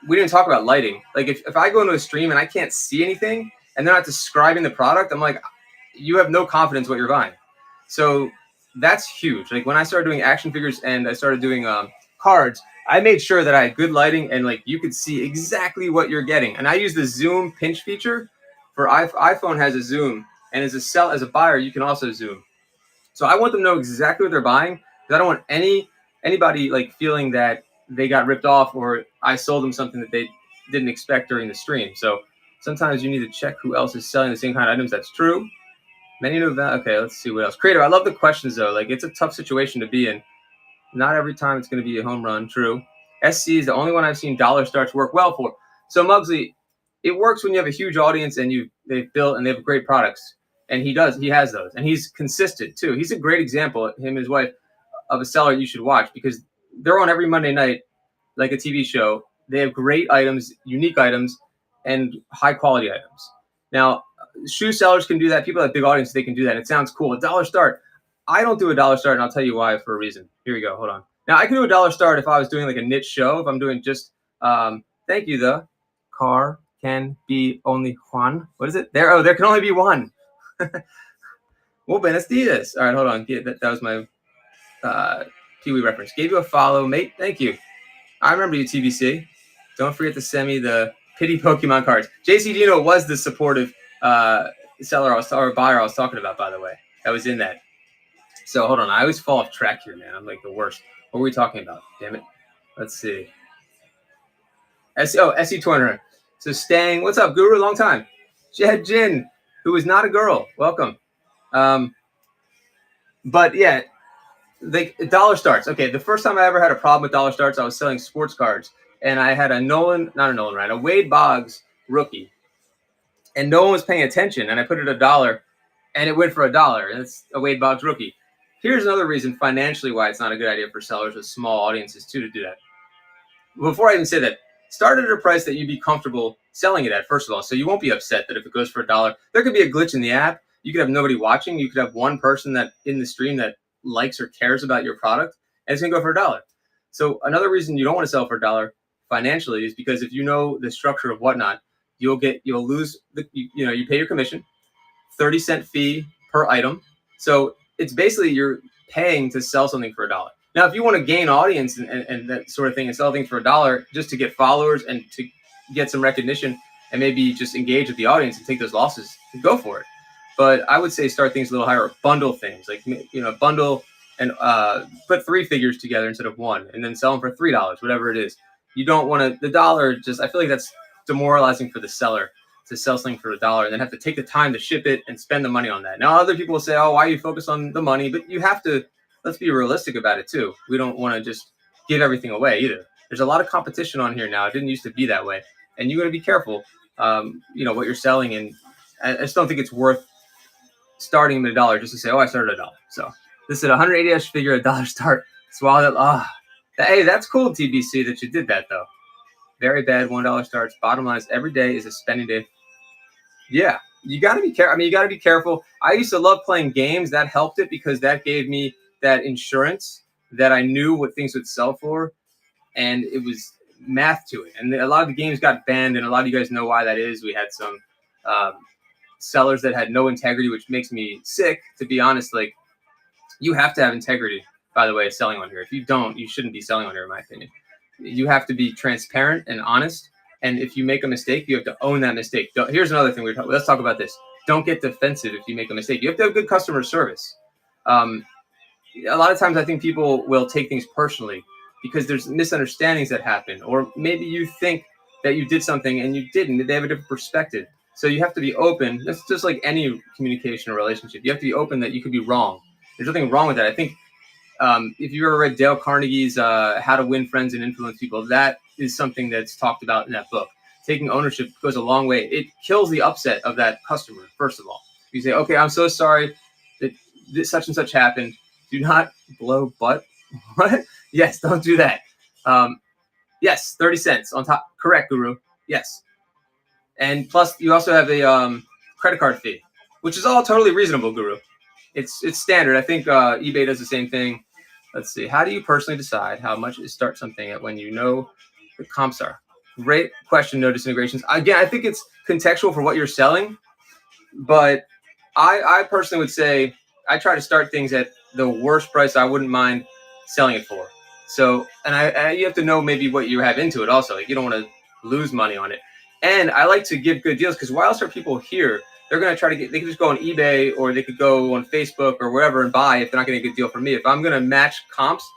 we didn't talk about lighting. Like, if I go into a stream and I can't see anything and they're not describing the product, I'm like, you have no confidence what you're buying. So that's huge. Like, when I started doing action figures and I started doing cards, I made sure that I had good lighting and like you could see exactly what you're getting. And I use the zoom pinch feature for iPhone. Has a zoom, and as a buyer, you can also zoom. So I want them to know exactly what they're buying, because I don't want anybody like feeling that they got ripped off or I sold them something that they didn't expect during the stream. So sometimes you need to check who else is selling the same kind of items. That's true. Many know that. Okay, let's see what else. Creator, I love the questions though. Like, it's a tough situation to be in. Not every time it's going to be a home run. True. SC is the only one I've seen dollar starts work well for. So Mugsley, it works when you have a huge audience and they've built and they have great products. And he has those. And he's consistent too. He's a great example, him and his wife, of a seller you should watch, because they're on every Monday night like a TV show. They have great items, unique items, and high quality items. Now, shoe sellers can do that. People that have big audience, they can do that. It sounds cool. A dollar start. I don't do a dollar start, and I'll tell you why for a reason. Here we go. Hold on. Now, I can do a dollar start if I was doing like a niche show. If I'm doing just, thank you, the car. can be only Juan. What is it? There can only be one. Well, buenos dias. All right, hold on. That was my Pee-wee reference. Gave you a follow, mate. Thank you. I remember you, TBC. Don't forget to send me the pity Pokemon cards. JC Dino was the supportive seller or buyer I was talking about, by the way. That was in that. So hold on. I always fall off track here, man. I'm like the worst. What were we talking about? Damn it. Let's see. SE Tournament. So Stang, what's up, Guru? Long time. Jed Jin, who is not a girl. Welcome. But yeah, dollar starts. Okay, the first time I ever had a problem with dollar starts, I was selling sports cards, and I had a Wade Boggs rookie, and no one was paying attention, and I put it $1, and it went for $1, and it's a Wade Boggs rookie. Here's another reason financially why it's not a good idea for sellers with small audiences too to do that. Before I even say that, start at a price that you'd be comfortable selling it at, first of all, so you won't be upset that if it goes for $1, there could be a glitch in the app. You could have nobody watching. You could have one person that in the stream that likes or cares about your product, and it's gonna go for $1. So another reason you don't want to sell for $1 financially is because if you know the structure of Whatnot, you'll lose you pay your commission, 30-cent fee per item. So it's basically you're paying to sell something for $1. Now, if you want to gain audience and that sort of thing and sell things for $1 just to get followers and to get some recognition and maybe just engage with the audience and take those losses, go for it. But I would say start things a little higher, bundle things like, bundle and put 3 figures together instead of 1 and then sell them for $3, whatever it is. You don't want to, the dollar, I feel like that's demoralizing for the seller to sell something for $1 and then have to take the time to ship it and spend the money on that. Now, other people will say, oh, why are you focused on the money? But you have to, let's be realistic about it too. We don't want to just give everything away either. There's a lot of competition on here now. It didn't used to be that way. And you got to be careful, what you're selling. And I just don't think it's worth starting at $1 just to say, oh, I started $1. So this is a 180-ish figure, $1 start. Swallow that. Hey, that's cool, TBC, that you did that, though. Very bad $1 starts. Bottom line is every day is a spending day. Yeah, you got to be careful. You got to be careful. I used to love playing games. That helped it because that gave me that insurance that I knew what things would sell for, and it was math to it. And a lot of the games got banned, and a lot of you guys know why that is. We had some sellers that had no integrity, which makes me sick, to be honest. Like, you have to have integrity, by the way, selling on here. If you don't, you shouldn't be selling on here, in my opinion. You have to be transparent and honest. And if you make a mistake, you have to own that mistake. Here's another thing. Let's talk about this. Don't get defensive if you make a mistake. You have to have good customer service. A lot of times I think people will take things personally because there's misunderstandings that happen. Or maybe you think that you did something and you didn't. They have a different perspective. So you have to be open. That's just like any communication or relationship. You have to be open that you could be wrong. There's nothing wrong with that. I think if you ever read Dale Carnegie's How to Win Friends and Influence People, that is something that's talked about in that book. Taking ownership goes a long way. It kills the upset of that customer, first of all. You say, okay, I'm so sorry that such and such happened. Do not blow butt. What? Yes, don't do that. Yes, 30 cents on top. Correct, Guru. Yes. And plus, you also have a credit card fee, which is all totally reasonable, Guru. It's standard. I think eBay does the same thing. Let's see. How do you personally decide how much to start something at when you know the comps are? Great question, no disintegrations. Again, I think it's contextual for what you're selling, but I personally would say I try to start things at the worst price I wouldn't mind selling it for. So, and you have to know maybe what you have into it also. Like, you don't want to lose money on it. And I like to give good deals because why else are people here? They're going to try to they can just go on eBay or they could go on Facebook or wherever and buy if they're not getting a good deal from me. If I'm going to match comps,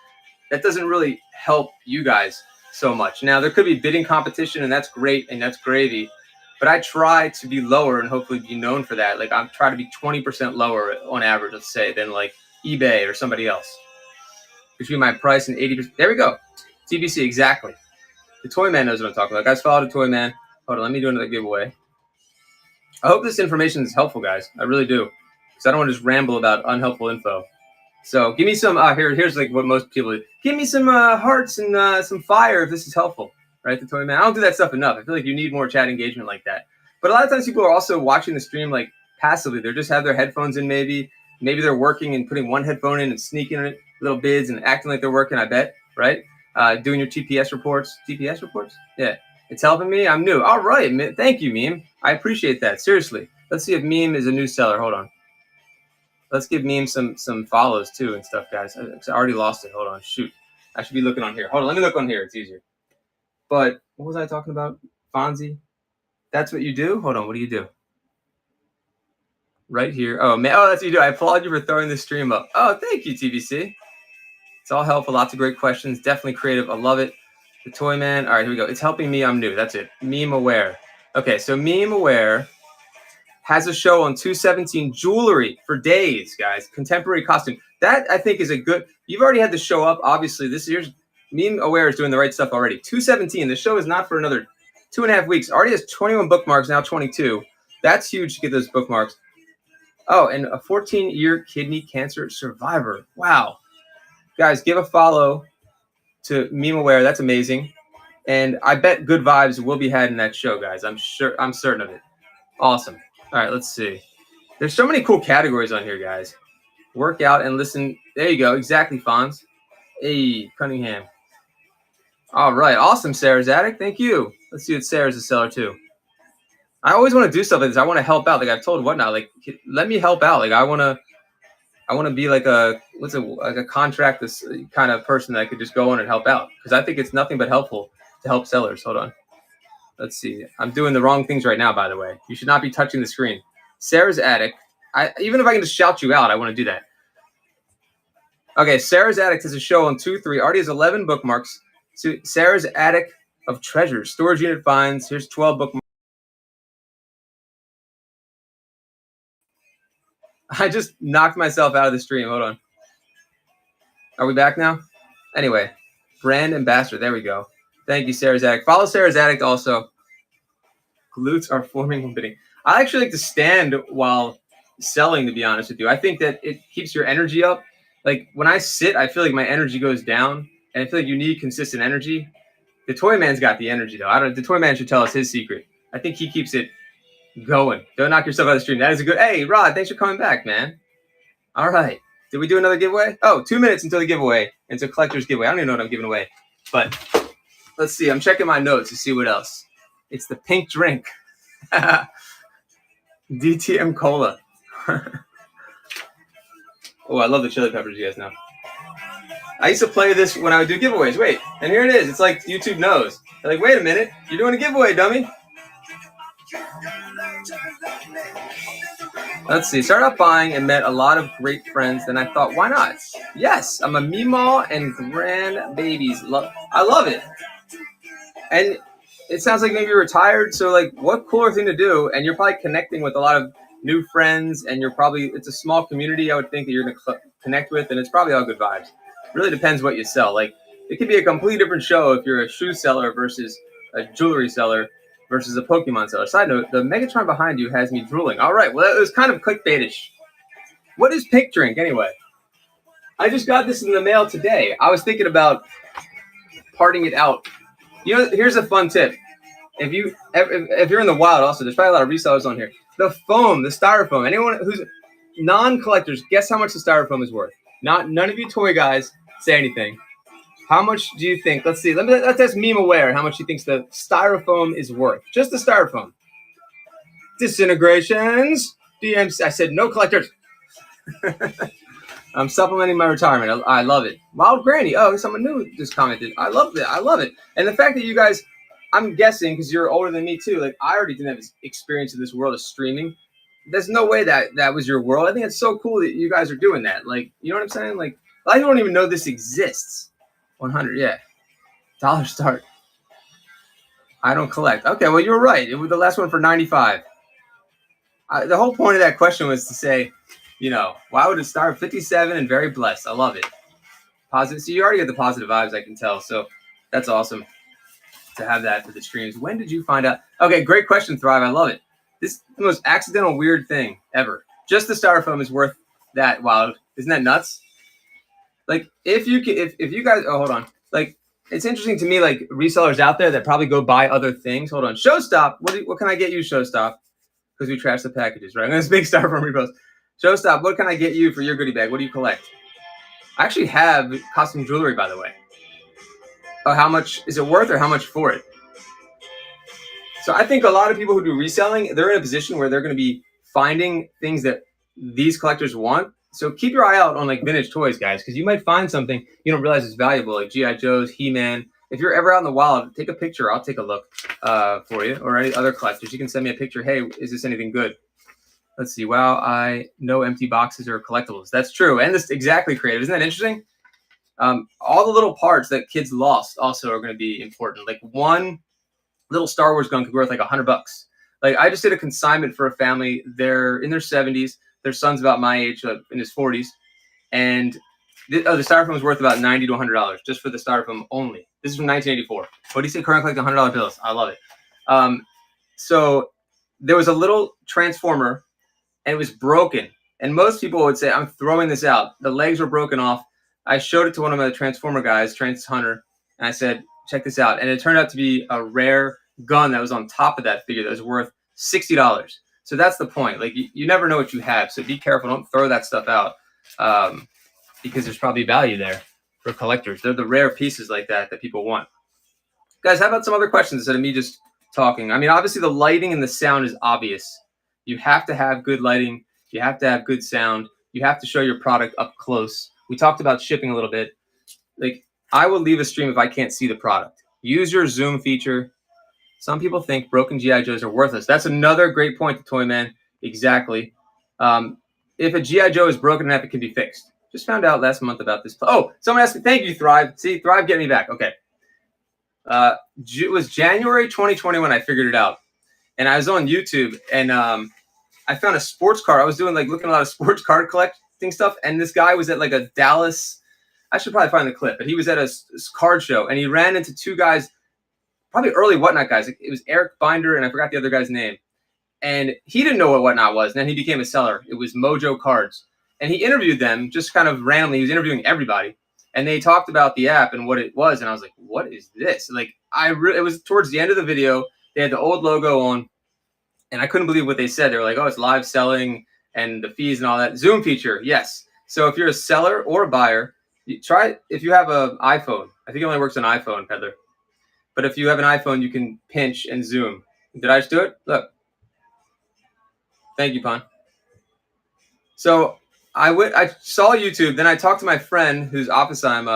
that doesn't really help you guys so much. Now, there could be bidding competition, and that's great, and that's gravy. But I try to be lower and hopefully be known for that. Like, I'm trying to be 20% lower on average, let's say, than like eBay or somebody else. Between my price and 80%. There we go. TBC, exactly. The Toy Man knows what I'm talking about. Guys, follow the Toy Man. Hold on, let me do another giveaway. I hope this information is helpful, guys. I really do. Because I don't want to just ramble about unhelpful info. So give me some, here's like what most people do. Give me some hearts and some fire if this is helpful. Right, the Toy Man. I don't do that stuff enough. I feel like you need more chat engagement like that. But a lot of times people are also watching the stream like passively. They just have their headphones in maybe. Maybe they're working and putting one headphone in and sneaking in little bids and acting like they're working, I bet. Right? Doing your TPS reports. TPS reports? Yeah. It's helping me. I'm new. All right. Thank you, Meme. I appreciate that. Seriously. Let's see if Meme is a new seller. Hold on. Let's give Meme some follows too and stuff, guys. I already lost it. Hold on. Shoot. I should be looking on here. Hold on. Let me look on here. It's easier. But what was I talking about? Fonzie? That's what you do? Hold on. What do you do? Right here. Oh, man. Oh, that's what you do. I applaud you for throwing this stream up. Oh, thank you, TBC. It's all helpful. Lots of great questions. Definitely creative. I love it. The Toy Man. All right, here we go. It's helping me. I'm new. That's it. Meme Aware. Okay, so Meme Aware has a show on 217 jewelry for days, guys. Contemporary costume. That, I think, is a good... You've already had the show up. Obviously, this year's Meme Aware is doing the right stuff already. 217. The show is not for another 2.5 weeks. Already has 21 bookmarks, now 22. That's huge to get those bookmarks. Oh, and a 14-year kidney cancer survivor. Wow. Guys, give a follow to Meme Aware. That's amazing. And I bet good vibes will be had in that show, guys. I'm certain of it. Awesome. All right, let's see. There's so many cool categories on here, guys. Work out and listen. There you go. Exactly, Fonz. Hey, Cunningham. All right. Awesome, Sarah's Attic. Thank you. Let's see what Sarah's a seller, too. I always want to do stuff like this. I want to help out. Like I've told Whatnot, like let me help out. Like I want to be like a contract this kind of person that I could just go on and help out because I think it's nothing but helpful to help sellers. Hold on. Let's see. I'm doing the wrong things right now, by the way. You should not be touching the screen. Sarah's Attic. Even if I can just shout you out, I want to do that. Okay, Sarah's Attic has a show on 2-3. Already has 11 bookmarks. So Sarah's Attic of Treasures. Storage unit finds. Here's 12 bookmarks. I just knocked myself out of the stream. Hold on. Are we back now? Anyway, brand ambassador. There we go. Thank you, Sarah's Attic. Follow Sarah's Attic also. Glutes are forming when bidding. I actually like to stand while selling, to be honest with you. I think that it keeps your energy up. Like when I sit, I feel like my energy goes down, and I feel like you need consistent energy. The Toy Man's got the energy, though. The Toy Man should tell us his secret. I think he keeps it going. Don't knock yourself out of the stream. That is a good... Hey, Rod, thanks for coming back, man. All right. Did we do another giveaway? Oh, 2 minutes until the giveaway. It's a collector's giveaway. I don't even know what I'm giving away. But let's see. I'm checking my notes to see what else. It's the pink drink. DTM Cola. Oh, I love the chili peppers, you guys know. I used to play this when I would do giveaways. Wait, and here it is. It's like YouTube knows. They're like, wait a minute. You're doing a giveaway, dummy. Let's see. Started off buying and met a lot of great friends. Then I thought, why not? Yes, I'm a Meemaw and grandbabies. I love it. And it sounds like maybe you're retired. So, like, what cooler thing to do? And you're probably connecting with a lot of new friends. And it's a small community, I would think, that you're going to connect with. And it's probably all good vibes. Really depends what you sell. Like, it could be a completely different show if you're a shoe seller versus a jewelry seller versus a Pokemon seller. Side note, the Megatron behind you has me drooling. All right, well, it was kind of clickbaitish. What is Pink Drink, anyway? I just got this in the mail today. I was thinking about parting it out. You know, here's a fun tip. If you're in the wild also, there's probably a lot of resellers on here. The foam, the styrofoam, anyone who's non-collectors, guess how much the styrofoam is worth? None of you toy guys say anything. How much do you think? Let's see. Let's ask Meme Aware how much he thinks the styrofoam is worth. Just the styrofoam. Disintegrations. DMs. I said no collectors. I'm supplementing my retirement. I love it. Wild Granny. Oh, someone new just commented. I love it. I love it. And the fact that you guys, I'm guessing because you're older than me too. Like I already didn't have experience in this world of streaming. There's no way that was your world. I think it's so cool that you guys are doing that. Like, you know what I'm saying? Like, I don't even know this exists. 100, yeah. Dollar start. I don't collect. Okay, well, you're right. It was the last one for 95. The whole point of that question was to say, you know, why would it start 57 and very blessed? I love it. Positive. So you already get the positive vibes, I can tell. So that's awesome to have that for the streams. When did you find out? Okay, great question, Thrive. I love it. This is the most accidental weird thing ever. Just the styrofoam is worth that. Wild. Isn't that nuts? Like if you guys, oh, hold on. Like it's interesting to me, like resellers out there that probably go buy other things. Hold on. Showstop. What can I get you, Showstop? Because we trash the packages, right? I'm going to make styrofoam repost. Showstop. What can I get you for your goodie bag? What do you collect? I actually have costume jewelry, by the way. Oh, how much is it worth or how much for it? So I think a lot of people who do reselling, they're in a position where they're going to be finding things that these collectors want. So keep your eye out on like vintage toys, guys, because you might find something you don't realize is valuable, like G.I. Joe's, He-Man. If you're ever out in the wild, take a picture. I'll take a look for you, or any other collectors. You can send me a picture. Hey, is this anything good? Let's see. Wow, I know empty boxes are collectibles. That's true. And this exactly creative. Isn't that interesting? All the little parts that kids lost also are going to be important. Like one little Star Wars gun could be worth like $100. Like I just did a consignment for a family. They're in their 70s. Their son's about my age, in his 40s, and the styrofoam was worth about $90 to $100 just for the styrofoam only. This is from 1984. What do you say? Current collect $100 bills. I love it. So there was a little transformer, and it was broken. And most people would say, "I'm throwing this out." The legs were broken off. I showed it to one of my transformer guys, Trans Hunter, and I said, "Check this out." And it turned out to be a rare gun that was on top of that figure that was worth $60. So that's the point. Like you never know what you have. So be careful. Don't throw that stuff out because there's probably value there for collectors. They're the rare pieces like that people want. Guys, how about some other questions instead of me just talking? I mean, obviously the lighting and the sound is obvious. You have to have good lighting. You have to have good sound. You have to show your product up close. We talked about shipping a little bit. Like I will leave a stream if I can't see the product. Use your zoom feature. Some people think broken G.I. Joes are worthless. That's another great point to Toy Man. Exactly. If a G.I. Joe is broken enough, it can be fixed. Just found out last month about this. Oh, someone asked me. Thank you, Thrive. See, Thrive getting me back. Okay. It was January 2020 when I figured it out. And I was on YouTube, and I found a sports card. I was doing looking at a lot of sports card collecting stuff, and this guy was at like a Dallas. I should probably find the clip, but he was at a card show, and he ran into two guys, probably early Whatnot guys. It was Eric Binder, and I forgot the other guy's name. And he didn't know what Whatnot was, and then he became a seller. It was Mojo Cards. And he interviewed them just kind of randomly. He was interviewing everybody. And they talked about the app and what it was. And I was like, what is this? It was towards the end of the video. They had the old logo on. And I couldn't believe what they said. They were like, oh, it's live selling and the fees and all that. Zoom feature, yes. So if you're a seller or a buyer, try it. If you have an iPhone. I think it only works on iPhone, Peddler. But if you have an iPhone, you can pinch and zoom. Did I just do it? Look. Thank you, Pon. So I saw YouTube, then I talked to my friend whose office I'm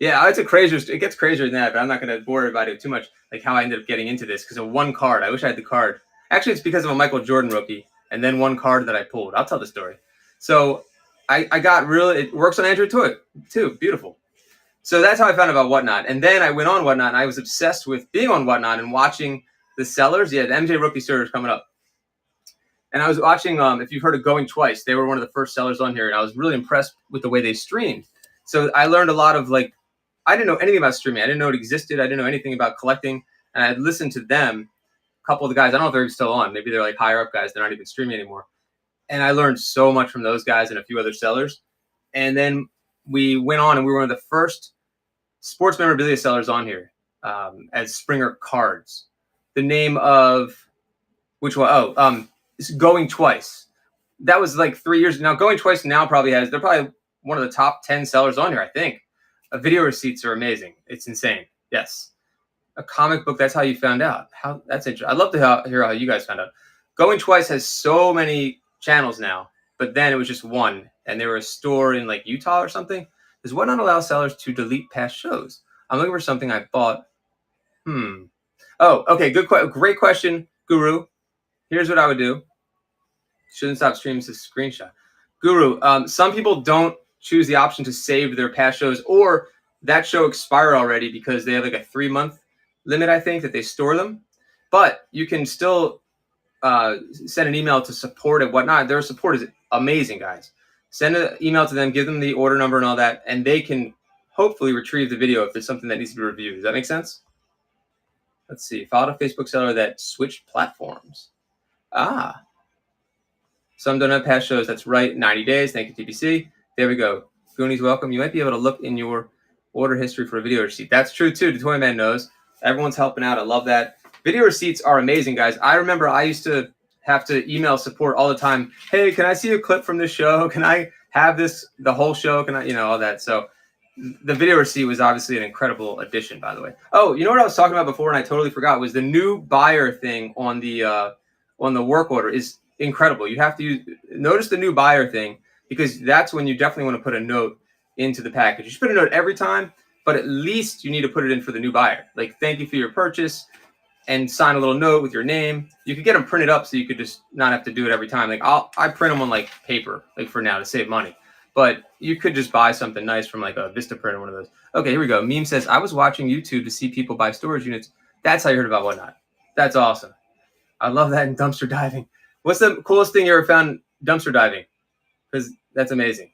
it gets crazier than that, but I'm not going to bore everybody too much, like how I ended up getting into this because of one card. I wish I had the card. Actually, it's because of a Michael Jordan rookie and then one card that I pulled. I'll tell the story. So I got it works on Android too. Beautiful. So that's how I found out about Whatnot. And then I went on Whatnot, and I was obsessed with being on Whatnot and watching the sellers. Yeah, the MJ rookie server is coming up. And I was watching, if you've heard of Going Twice, they were one of the first sellers on here, and I was really impressed with the way they streamed. So I learned a lot of, I didn't know anything about streaming. I didn't know it existed. I didn't know anything about collecting. And I listened to them, a couple of the guys. I don't know if they're still on. Maybe they're higher up guys. They're not even streaming anymore. And I learned so much from those guys and a few other sellers. And then we went on, and we were one of the first sports memorabilia sellers on here as Springer Cards. The name of which one? Going Twice. That was 3 years now. Going Twice now they're probably one of the top 10 sellers on here, I think. Video receipts are amazing. It's insane. Yes. A comic book, that's how you found out. That's interesting. I'd love to hear how you guys found out. Going Twice has so many channels now, but then it was just one, and they were a store in Utah or something. Does Whatnot allow sellers to delete past shows? I'm looking for something I bought. Oh, okay. Great question, Guru. Here's what I would do. Shouldn't stop streaming to screenshot. Guru, some people don't choose the option to save their past shows, or that show expired already because they have a 3-month limit, I think, that they store them. But you can still send an email to support and Whatnot. Their support is amazing, guys. Send an email to them, give them the order number and all that, and they can hopefully retrieve the video if there's something that needs to be reviewed. Does that make sense? Let's see. Followed a Facebook seller that switched platforms. Some don't have past shows. That's right. 90 days. Thank you, TPC. There we go. Goonies, welcome. You might be able to look in your order history for a video receipt. That's true, too. The Toy Man knows. Everyone's helping out. I love that. Video receipts are amazing, guys. I remember I used to have to email support all the time. Hey, can I see a clip from this show? Can I have the whole show? Can I, all that. So the video receipt was obviously an incredible addition, by the way. Oh, you know what I was talking about before and I totally forgot was the new buyer thing on the work order is incredible. You have to notice the new buyer thing because that's when you definitely want to put a note into the package. You should put a note every time, but at least you need to put it in for the new buyer. Like, thank you for your purchase, and sign a little note with your name. You could get them printed up so you could just not have to do it every time. Like I print them on like paper, like for now to save money. But you could just buy something nice from like a Vistaprint or one of those. Okay, here we go. Meme says, I was watching YouTube to see people buy storage units. That's how you heard about Whatnot. That's awesome. I love that in dumpster diving. What's the coolest thing you ever found dumpster diving? Because that's amazing.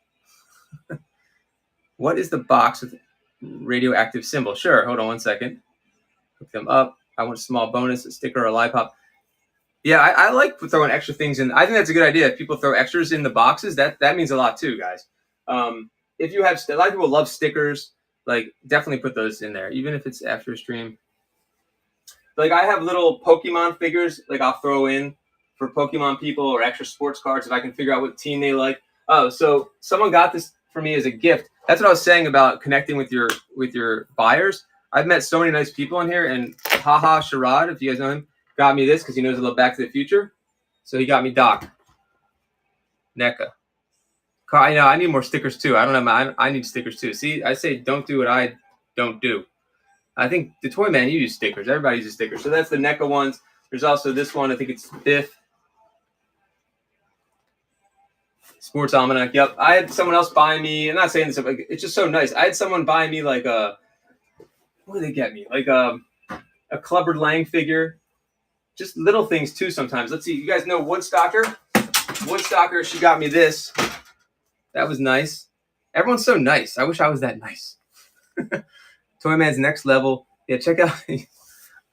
What is the box with radioactive symbol? Sure, hold on one second. Hook them up. I want a small bonus, a sticker or a live pop. Yeah, I like throwing extra things in. I think that's a good idea. If people throw extras in the boxes, that means a lot too, guys. If you have, a lot of people love stickers, like definitely put those in there, even if it's after a stream. Like I have little Pokemon figures, like I'll throw in for Pokemon people or extra sports cards if I can figure out what team they like. Oh, so someone got this for me as a gift. That's what I was saying about connecting with your buyers. I've met so many nice people in here, and Haha Sharad, if you guys know him, got me this because he knows a little Back to the Future. So he got me Doc. NECA. I know, I need more stickers too. I don't know, I need stickers too. See, I say don't do what I don't do. I think the Toy Man, you use stickers. Everybody uses stickers. So that's the NECA ones. There's also this one. I think it's Biff. Sports Almanac. Yep. I had someone else buy me. I'm not saying this, but it's just so nice. I had someone buy me like a, what did they get me? Like a Clubber Lang figure. Just little things too sometimes. Let's see. You guys know Woodstocker? Woodstocker, she got me this. That was nice. Everyone's so nice. I wish I was that nice. Toy Man's next level. Yeah, check out.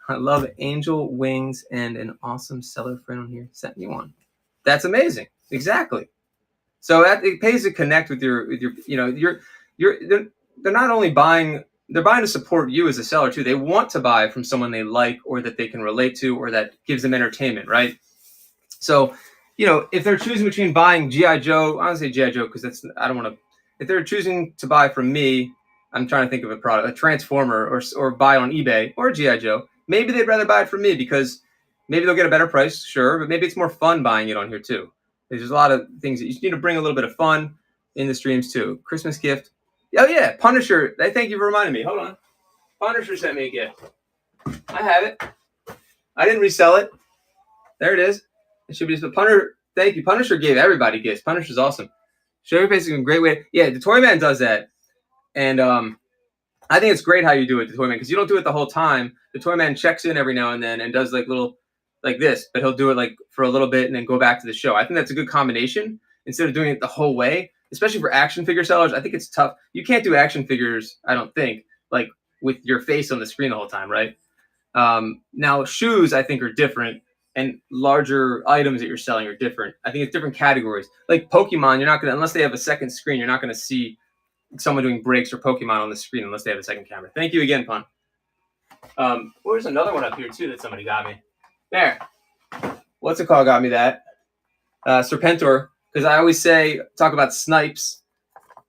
I love Angel Wings and an awesome seller friend on here sent me one. That's amazing. Exactly. So it pays to connect with your they're not only buying, they're buying to support you as a seller too. They want to buy from someone they like or that they can relate to or that gives them entertainment, right? So, if they're choosing between buying G.I. Joe, I don't say G.I. Joe because I don't want to. If they're choosing to buy from me, I'm trying to think of a product, a Transformer, or buy on eBay or G.I. Joe. Maybe they'd rather buy it from me because maybe they'll get a better price, sure, but maybe it's more fun buying it on here too. There's a lot of things that you need to bring a little bit of fun in the streams too. Christmas gift. Oh yeah, Punisher. Thank you for reminding me. Hold on. Punisher sent me a gift. I have it. I didn't resell it. There it is. It should be just a Punisher. Thank you. Punisher gave everybody gifts. Punisher's awesome. Show your face is a great way. Yeah, the Toy Man does that. And I think it's great how you do it, the Toy Man, because you don't do it the whole time. The Toy Man checks in every now and then and does like little, like this, but he'll do it like for a little bit and then go back to the show. I think that's a good combination instead of doing it the whole way, especially for action figure sellers. I think it's tough. You can't do action figures, I don't think, like with your face on the screen the whole time, right? Now, shoes, I think, are different, and larger items that you're selling are different. I think it's different categories. Like Pokemon, you're not going to, unless they have a second screen, you're not going to see someone doing breaks or Pokemon on the screen unless they have a second camera. Thank you again, Pun. There's another one up here, too, that somebody got me. There. What's it called? Got me that. Serpentor, because I always talk about snipes,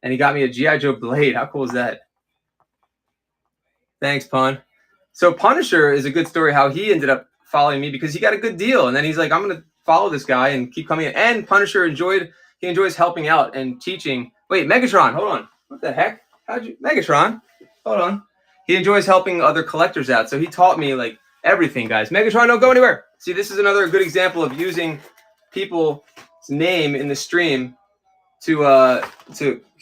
and he got me a G.I. Joe blade. How cool is that? Thanks, Pun. So Punisher is a good story how he ended up following me because he got a good deal. And then he's like, I'm going to follow this guy and keep coming in. And Punisher enjoys helping out and teaching. Wait, Megatron, hold on. What the heck? Megatron, hold on. He enjoys helping other collectors out. So he taught me like everything, guys. Megatron, don't go anywhere. See, this is another good example of using people's name in the stream to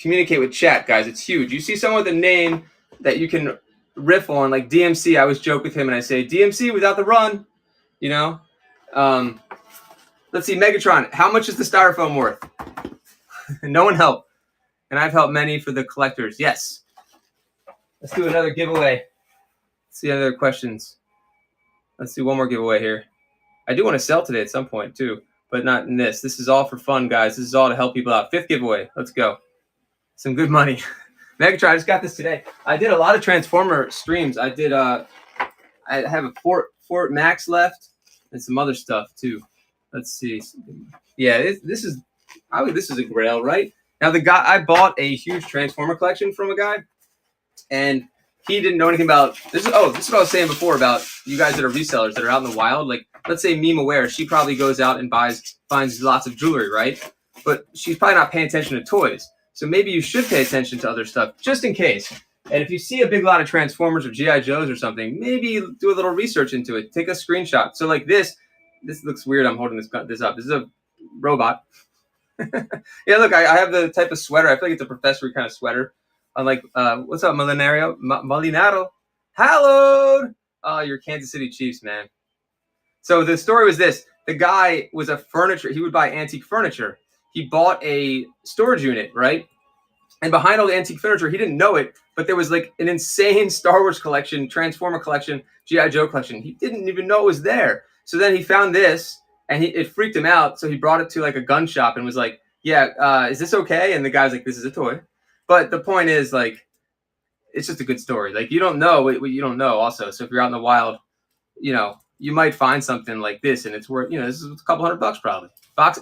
communicate with chat, guys. It's huge. You see someone with a name that you can riff on, like DMC. I always joke with him and I say, DMC without the run, Let's see, Megatron, how much is the styrofoam worth? No one helped. And I've helped many for the collectors. Yes. Let's do another giveaway. Let's see other questions. Let's do one more giveaway here. I do want to sell today at some point too, but not in this. This is all for fun, guys. This is all to help people out. 5th giveaway. Let's go. Some good money. Megatron, I just got this today. I did a lot of Transformer streams. I did. I have a Fort Max left and some other stuff too. Let's see. Yeah, this is a grail, right? Now the guy, I bought a huge Transformer collection from a guy, and he didn't know anything about this. This is what I was saying before about you guys that are resellers that are out in the wild. Like, let's say Meme Aware, she probably goes out and finds lots of jewelry, right? But she's probably not paying attention to toys. So maybe you should pay attention to other stuff just in case. And if you see a big lot of Transformers or GI Joes or something, maybe do a little research into it. Take a screenshot. So like this looks weird. I'm holding this up. This is a robot. Yeah, look, I have the type of sweater. I feel like it's a professory kind of sweater. I'm like, what's up, Molinaro? Hallowed! Oh, you're Kansas City Chiefs, man. So the story was this. The guy was he would buy antique furniture. He bought a storage unit, right? And behind all the antique furniture, he didn't know it, but there was like an insane Star Wars collection, Transformer collection, G.I. Joe collection. He didn't even know it was there. So then he found this, and it freaked him out. So he brought it to like a gun shop and was like, yeah, is this okay? And the guy's like, this is a toy. But the point is, like, it's just a good story. Like, you don't know what you don't know also. So if you're out in the wild, you might find something like this, and it's worth, this is a couple $100 probably.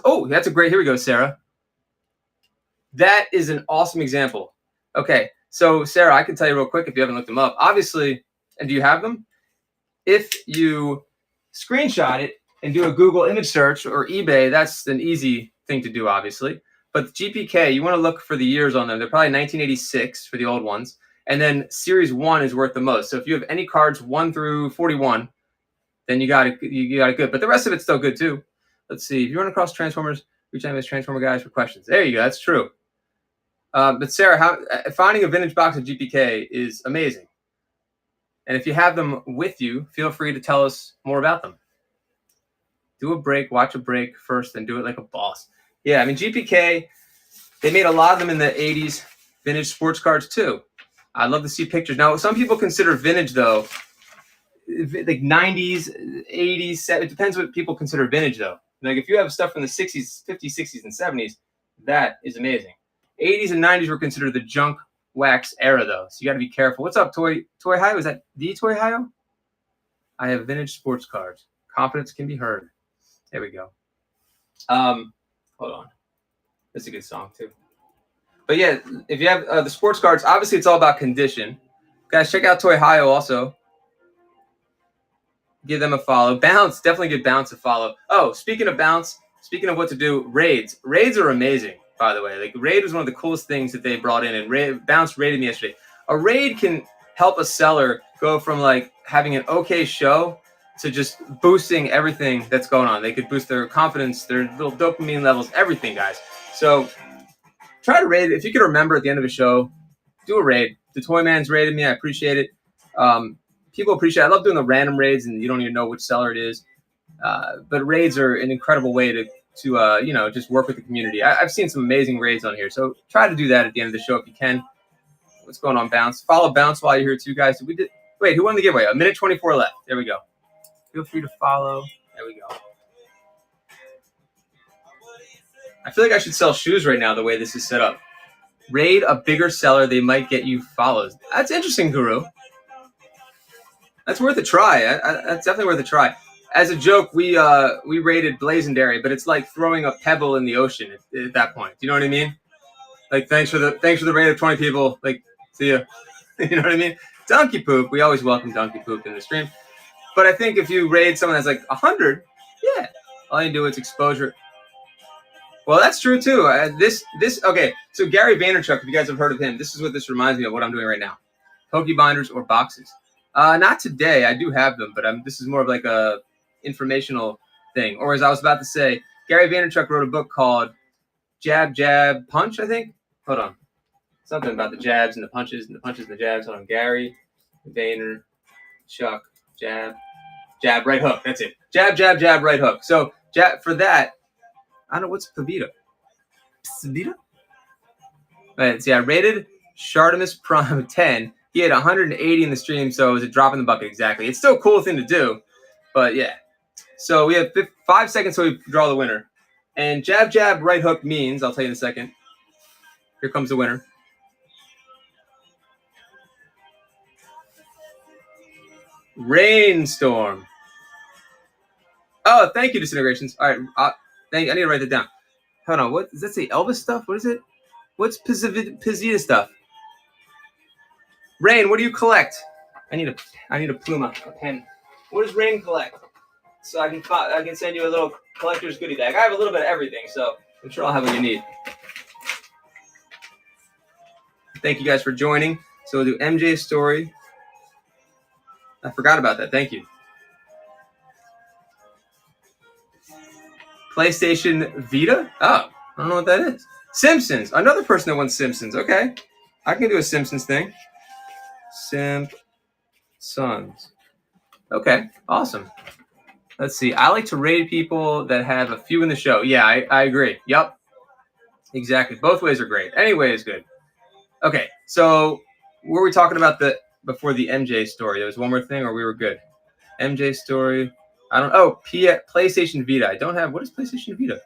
Oh, that's a great, here we go, Sarah. That is an awesome example. Okay, so Sarah, I can tell you real quick if you haven't looked them up. Obviously, and do you have them? If you screenshot it and do a Google image search or eBay, that's an easy thing to do, obviously. But GPK, you want to look for the years on them. They're probably 1986 for the old ones. And then Series 1 is worth the most. So if you have any cards 1 through 41, then you got it good. But the rest of it's still good, too. Let's see. If you run across Transformers, reach out to Transformer guys for questions. There you go. That's true. But Sarah, finding a vintage box of GPK is amazing. And if you have them with you, feel free to tell us more about them. Do a break, watch a break first, and do it like a boss. Yeah, I mean, GPK, they made a lot of them in the 80s, vintage sports cards too. I'd love to see pictures. Now, some people consider vintage, though, like 90s, 80s, it depends what people consider vintage, though. Like, if you have stuff from the 60s, 50s, 60s, and 70s, that is amazing. 80s and 90s were considered the junk wax era, though, so you got to be careful. What's up, Toy Hayo? Is that the Toy Hayo? I have vintage sports cards. Confidence can be heard. There we go. Hold on. That's a good song, too. But yeah, if you have the sports cards, obviously it's all about condition. Guys, check out Toy Hayo also. Give them a follow. Bounce, definitely give Bounce a follow. Oh, speaking of Bounce, speaking of what to do, raids. Raids are amazing, by the way. Like, raid was one of the coolest things that they brought in, and Bounce raided me yesterday. A raid can help a seller go from like having an okay show to just boosting everything that's going on. They could boost their confidence, their little dopamine levels, everything, guys. So try to raid. If you can remember at the end of a show, do a raid. The Toy Man's raided me. I appreciate it. People appreciate it. I love doing the random raids, and you don't even know which seller it is. But raids are an incredible way to just work with the community. I've seen some amazing raids on here. So try to do that at the end of the show if you can. What's going on, Bounce? Follow Bounce while you're here, too, guys. Wait, who won the giveaway? 1:24 left. There we go. Feel free to follow. There we go. I feel like I should sell shoes right now the way this is set up. Raid a bigger seller. They might get you follows. That's interesting, Guru. That's worth a try. That's definitely worth a try. As a joke, we raided Blazendary, but it's like throwing a pebble in the ocean at that point. Do you know what I mean? Like, thanks for the raid of 20 people. Like, see ya. You know what I mean? Donkey Poop. We always welcome Donkey Poop in the stream. But I think if you raid someone that's like 100, yeah, all you do is exposure. Well, that's true too. Okay. So Gary Vaynerchuk, if you guys have heard of him, this is what this reminds me of. What I'm doing right now: Poke binders or boxes. Not today. I do have them, but this is more of like a informational thing. Or as I was about to say, Gary Vaynerchuk wrote a book called Jab, Jab, Punch. I think. Hold on. Something about the jabs and the punches and the punches and the jabs. Hold on. Gary Vaynerchuk. Jab, right hook. That's it. Jab, right hook. So for that, I don't know what's Pavita. Pavita? Right, so yeah, rated Shartimus Prime 10. He had 180 in the stream, so it was a drop in the bucket exactly. It's still a cool thing to do, but yeah. So we have 5 seconds till we draw the winner. And jab, right hook means, I'll tell you in a second. Here comes the winner. Rainstorm. Oh, thank you, Disintegrations. All right, I need to write that down. Hold on, what does that say? Elvis stuff? What is it? What's Pizzita stuff? Rain, what do you collect? I need a Pluma, a pen. What does Rain collect? So I can send you a little collector's goodie bag. I have a little bit of everything, so I'm sure I'll have what you need. Thank you guys for joining. So we'll do MJ's story. I forgot about that. Thank you. PlayStation Vita? Oh, I don't know what that is. Simpsons. Another person that wants Simpsons. Okay. I can do a Simpsons thing. Simpsons. Okay. Awesome. Let's see. I like to raid people that have a few in the show. Yeah, I agree. Yep. Exactly. Both ways are great. Any way is good. Okay. So were we talking about before the MJ story? There was one more thing, or we were good? MJ story. I don't. Oh, PlayStation Vita. I don't have. What is PlayStation Vita?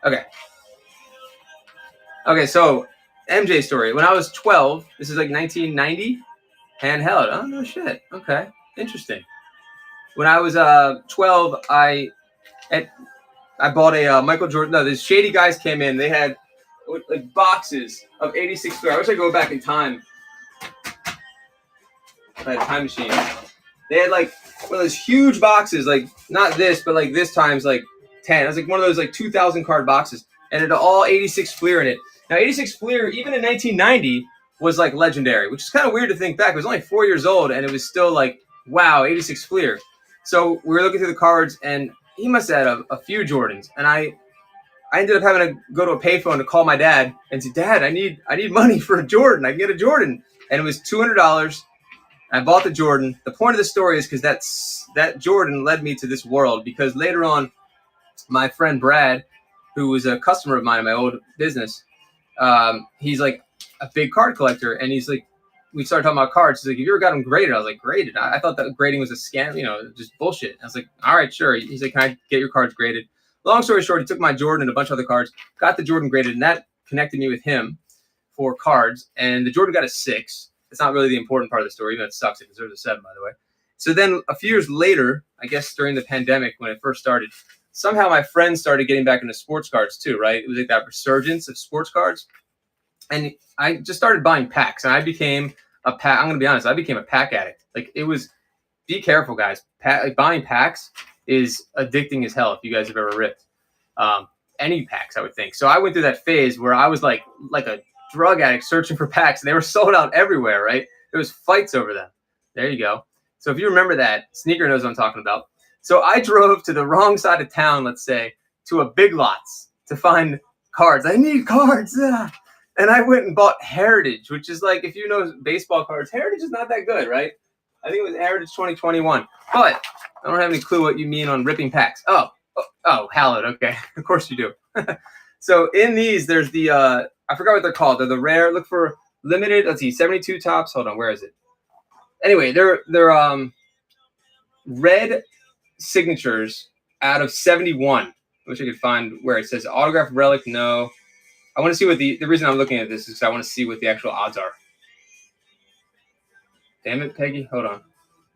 Okay. Okay. So MJ story. When I was 12, this is like 1990. Handheld. Oh no shit. Okay. Interesting. When I was 12, I bought a Michael Jordan. No, these shady guys came in. They had like boxes of 86 square. I wish I could go back in time. I had a time machine. They had like one of those huge boxes, like not this, but like this times like 10. It was like one of those like 2,000 card boxes, and it had all 86 Fleer in it. Now 86 Fleer, even in 1990, was like legendary, which is kind of weird to think back. It was only 4 years old, and it was still like, wow, 86 Fleer. So we were looking through the cards, and he must have had a few Jordans. And I ended up having to go to a payphone to call my dad and say, Dad, I need money for a Jordan. I can get a Jordan. And it was $200. I bought the Jordan. The point of the story is because that Jordan led me to this world, because later on, my friend Brad, who was a customer of mine in my old business, he's like a big card collector, and he's like, we started talking about cards. He's like, have you ever got them graded? I was like, graded? I thought that grading was a scam, just bullshit. I was like, all right, sure. He's like, can I get your cards graded? Long story short, he took my Jordan and a bunch of other cards, got the Jordan graded, and that connected me with him for cards. And the Jordan got a 6. It's not really the important part of the story, even though it sucks. It deserves a 7, by the way. So then a few years later, I guess during the pandemic when it first started, somehow my friends started getting back into sports cards too, right? It was like that resurgence of sports cards. And I just started buying packs, and I became I'm going to be honest, I became a pack addict. Like, it was, be careful, guys. Buying packs is addicting as hell if you guys have ever ripped any packs, I would think. So I went through that phase where I was like a drug addict searching for packs, and they were sold out everywhere, right? There was fights over them. There you go. So if you remember that, Sneaker knows what I'm talking about. So I drove to the wrong side of town, let's say, to a Big Lots to find cards. I need cards. And I went and bought Heritage, which is like, if you know baseball cards, Heritage is not that good, right? I think it was Heritage 2021. But I don't have any clue what you mean on ripping packs. Oh, Hallowed. Okay. Of course you do. So in these, there's the, I forgot what they're called. They're the rare, look for limited, let's see, 72 tops. Hold on, where is it? Anyway, they're red signatures out of 71. I wish I could find where it says autographed relic. No. I want to see what the reason I'm looking at this is because I want to see what the actual odds are. Damn it, Peggy. Hold on.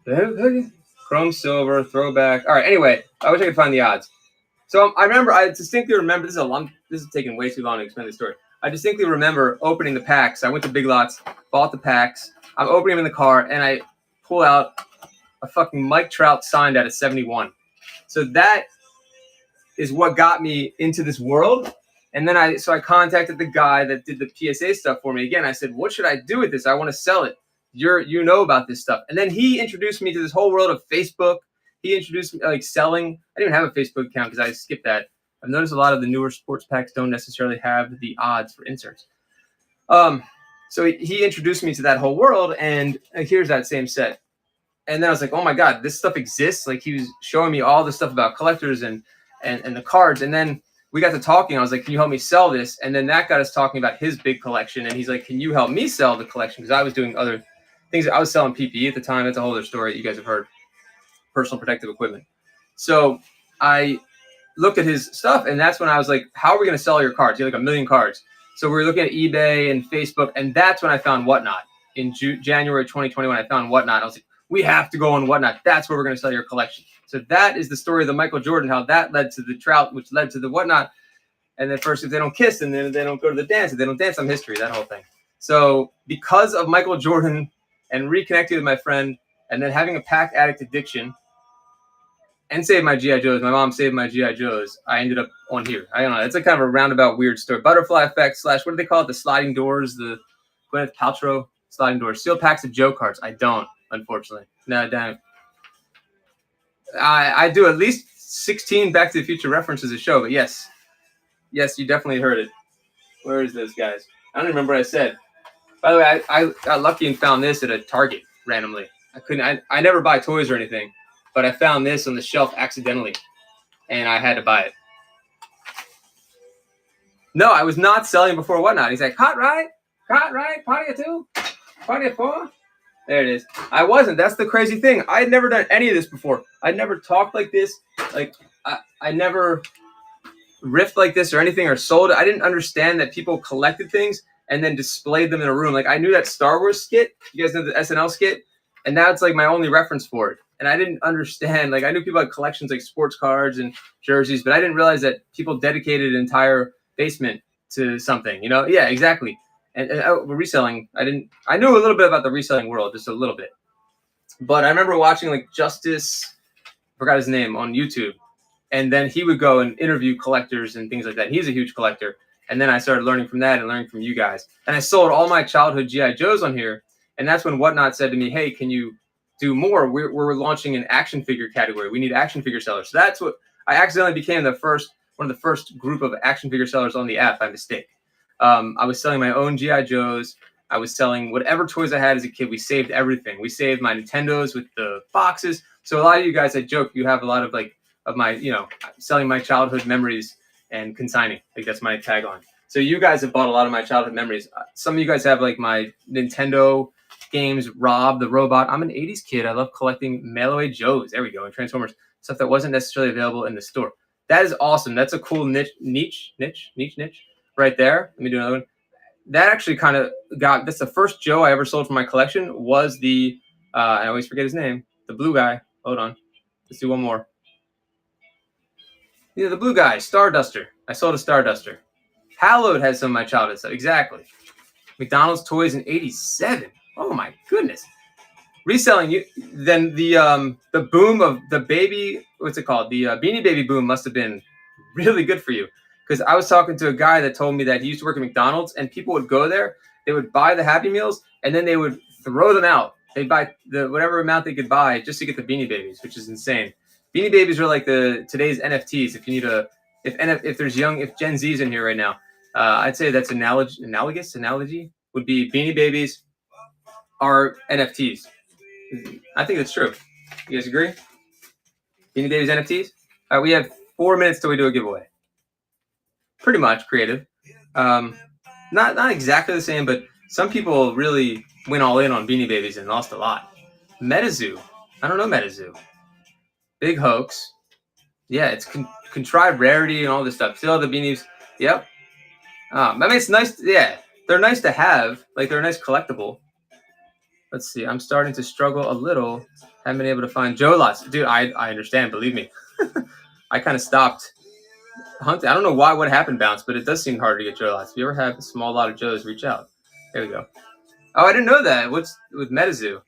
Damn it, Peggy. Chrome silver, throwback. All right, anyway, I wish I could find the odds. So I distinctly remember, this is taking way too long to explain the story. I distinctly remember opening the packs. I went to Big Lots, bought the packs. I'm opening them in the car, and I pull out a fucking Mike Trout signed out of 71. So that is what got me into this world. And then I contacted the guy that did the PSA stuff for me. Again, I said, what should I do with this? I want to sell it. You know about this stuff. And then he introduced me to this whole world of Facebook. He introduced me like selling. I didn't have a Facebook account because I skipped that. I've noticed a lot of the newer sports packs don't necessarily have the odds for inserts. So he introduced me to that whole world, and here's that same set. And then I was like, oh my God, this stuff exists. Like, he was showing me all the stuff about collectors and the cards. And then we got to talking. I was like, can you help me sell this? And then that got us talking about his big collection. And he's like, can you help me sell the collection? Because I was doing other things. I was selling PPE at the time. That's a whole other story that you guys have heard. Personal protective equipment. So I looked at his stuff, and that's when I was like, how are we going to sell your cards? You have like 1 million cards. So we were looking at eBay and Facebook, and that's when I found Whatnot. In January 2021, I found Whatnot. I was like, we have to go on Whatnot. That's where we're going to sell your collection. So that is the story of the Michael Jordan, how that led to the Trout, which led to the Whatnot. And then first, if they don't kiss, and then they don't go to the dance. If they don't dance, I'm history, that whole thing. So because of Michael Jordan and reconnecting with my friend and then having a pack addict addiction and saved my G.I. Joes, my mom saved my G.I. Joes, I ended up on here. I don't know. It's a kind of a roundabout weird story. Butterfly effect / what do they call it? The sliding doors, the Gwyneth Paltrow sliding doors. Sealed packs of Joe cards. I don't, unfortunately. No, I don't. I do at least 16 Back to the Future references a show, but yes, you definitely heard it. Where is this, guys? I don't remember what I said. By the way, I got lucky and found this at a Target randomly. I never buy toys or anything, but I found this on the shelf accidentally, and I had to buy it. No, I was not selling before Whatnot. He's like, hot right, party of 2, party of 4. There it is. I wasn't. That's the crazy thing. I had never done any of this before. I'd never talked like this. Like, I never riffed like this or anything or sold it. I didn't understand that people collected things and then displayed them in a room. Like, I knew that Star Wars skit. You guys know the SNL skit? And that's like my only reference for it. And I didn't understand. Like, I knew people had collections like sports cards and jerseys, but I didn't realize that people dedicated an entire basement to something, you know? Yeah, exactly. And reselling, I knew a little bit about the reselling world, just a little bit. But I remember watching like Justice, forgot his name, on YouTube. And then he would go and interview collectors and things like that. He's a huge collector. And then I started learning from that and learning from you guys. And I sold all my childhood G.I. Joes on here. And that's when Whatnot said to me, hey, can you do more? We're launching an action figure category. We need action figure sellers. So that's what I accidentally became one of the first group of action figure sellers on the app by mistake. I was selling my own G.I. Joes. I was selling whatever toys I had as a kid. We saved everything. We saved my Nintendos with the boxes. So a lot of you guys, I joke, you have a lot of my, selling my childhood memories and consigning. Like, that's my tagline. So you guys have bought a lot of my childhood memories. Some of you guys have like my Nintendo games, Rob the Robot. I'm an 80s kid. I love collecting mail-away Joes. There we go. And Transformers. Stuff that wasn't necessarily available in the store. That is awesome. That's a cool niche right there. Let me do another one. That actually kind of that's the first Joe I ever sold from my collection was the, I always forget his name, the blue guy. Hold on. Let's do one more. Yeah, the blue guy, Starduster. I sold a Starduster. Hallowed has some of my childhood stuff. Exactly. McDonald's toys in 87. Oh my goodness. Reselling, then the boom of the baby, what's it called? The Beanie Baby boom must have been really good for you. Because I was talking to a guy that told me that he used to work at McDonald's and people would go there, they would buy the Happy Meals, and then they would throw them out. They'd buy whatever amount they could buy just to get the Beanie Babies, which is insane. Beanie Babies are like today's NFTs. If you need if Gen Z's in here right now, I'd say that's analogy would be Beanie Babies are NFTs. I think that's true. You guys agree? Beanie Babies NFTs? All right, we have 4 minutes till we do a giveaway. Pretty much creative. Not exactly the same, but some people really went all in on Beanie Babies and lost a lot. MetaZoo. I don't know MetaZoo. Big hoax. Yeah, it's contrived rarity and all this stuff. See all the beanies? Yep. I mean, it's nice. Yeah, they're nice to have. Like, they're a nice collectible. Let's see. I'm starting to struggle a little. Haven't been able to find Joe lots. Dude, I understand. Believe me. I kind of stopped hunting. I don't know what happened, Bounce, but it does seem hard to get Joe lots. If you ever have a small lot of Joes, reach out. There we go. Oh, I didn't know that. What's with MetaZoo?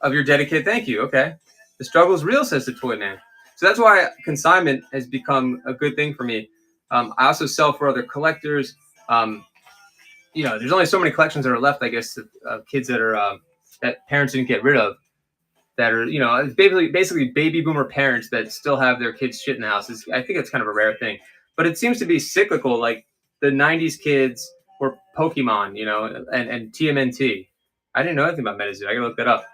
Of your dedicated. Thank you. Okay. The struggle is real, says the Toy Man. So that's why consignment has become a good thing for me. I also sell for other collectors. There's only so many collections that are left, I guess, of kids that are that parents didn't get rid of. That are, it's basically baby boomer parents that still have their kids' shit in the house. I think it's kind of a rare thing. But it seems to be cyclical. Like the 90s kids were Pokemon, and TMNT. I didn't know anything about MetaZoo. I got to look that up.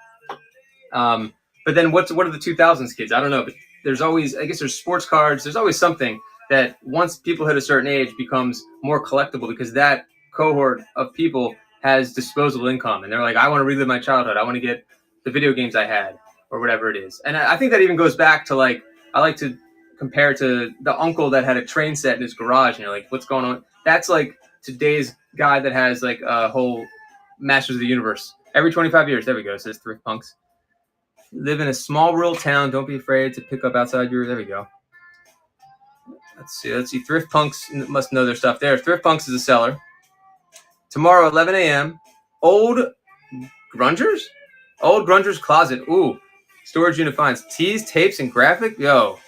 But then what are the 2000s kids? I don't know. But there's always, I guess there's sports cards. There's always something that once people hit a certain age becomes more collectible because that cohort of people has disposable income. And they're like, I want to relive my childhood. I want to get the video games I had or whatever it is. And I think that even goes back to I like to compare to the uncle that had a train set in his garage and you're like, what's going on? That's like today's guy that has like a whole Masters of the Universe. Every 25 years, there we go, says Thrift Punks. Live in a small rural town. Don't be afraid to pick up outside your, there we go. Let's see. Thrift Punks must know their stuff there. Thrift Punks is a seller. Tomorrow, 11 a.m. Old Grungers? Old Grungers Closet. Ooh. Storage unit finds. Tees, tapes, and graphic. Yo.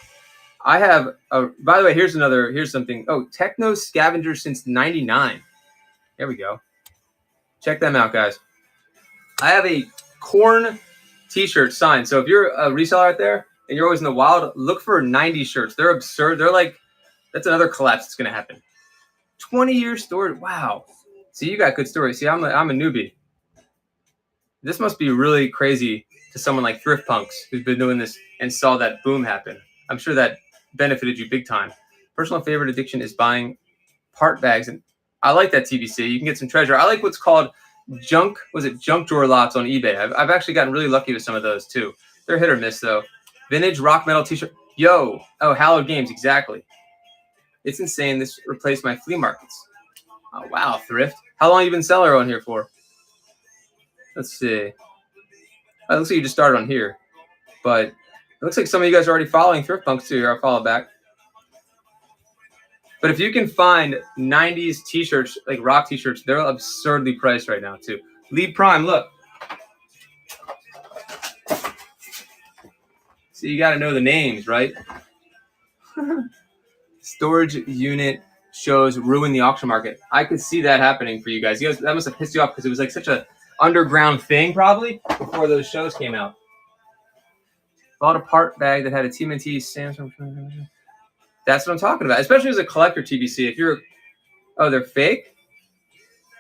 I have, by the way, here's something. Oh, Techno Scavenger since 99. There we go. Check them out, guys. I have a Korn t-shirt signed. So if you're a reseller out there and you're always in the wild, look for 90s shirts. They're absurd. They're like, that's another collapse that's going to happen. 20-year storage. Wow. See, you got good stories. See, I'm a newbie. This must be really crazy to someone like Thrift Punks who's been doing this and saw that boom happen. I'm sure that benefited you big time. Personal favorite addiction is buying part bags. And I like that, TBC. You can get some treasure. I like what's called junk drawer lots on eBay. I've actually gotten really lucky with some of those too. They're hit or miss though. Vintage rock metal t-shirt. Yo. Oh, Hallowed Games. Exactly. It's insane. This replaced my flea markets. Oh, wow. Thrift. How long have you been seller on here for? Let's see. Oh, it looks like you just started on here. But it looks like some of you guys are already following Thrift Punks too. Here, I'll follow back. But if you can find 90s t-shirts, like rock t-shirts, they're absurdly priced right now too. Lead Prime, look. See, you got to know the names, right? Storage unit shows ruin the auction market. I could see that happening for you guys. That must have pissed you off because it was like such a underground thing probably before those shows came out. Bought a part bag that had a TMNT Samsung. That's what I'm talking about. Especially as a collector, TBC. If you're, they're fake.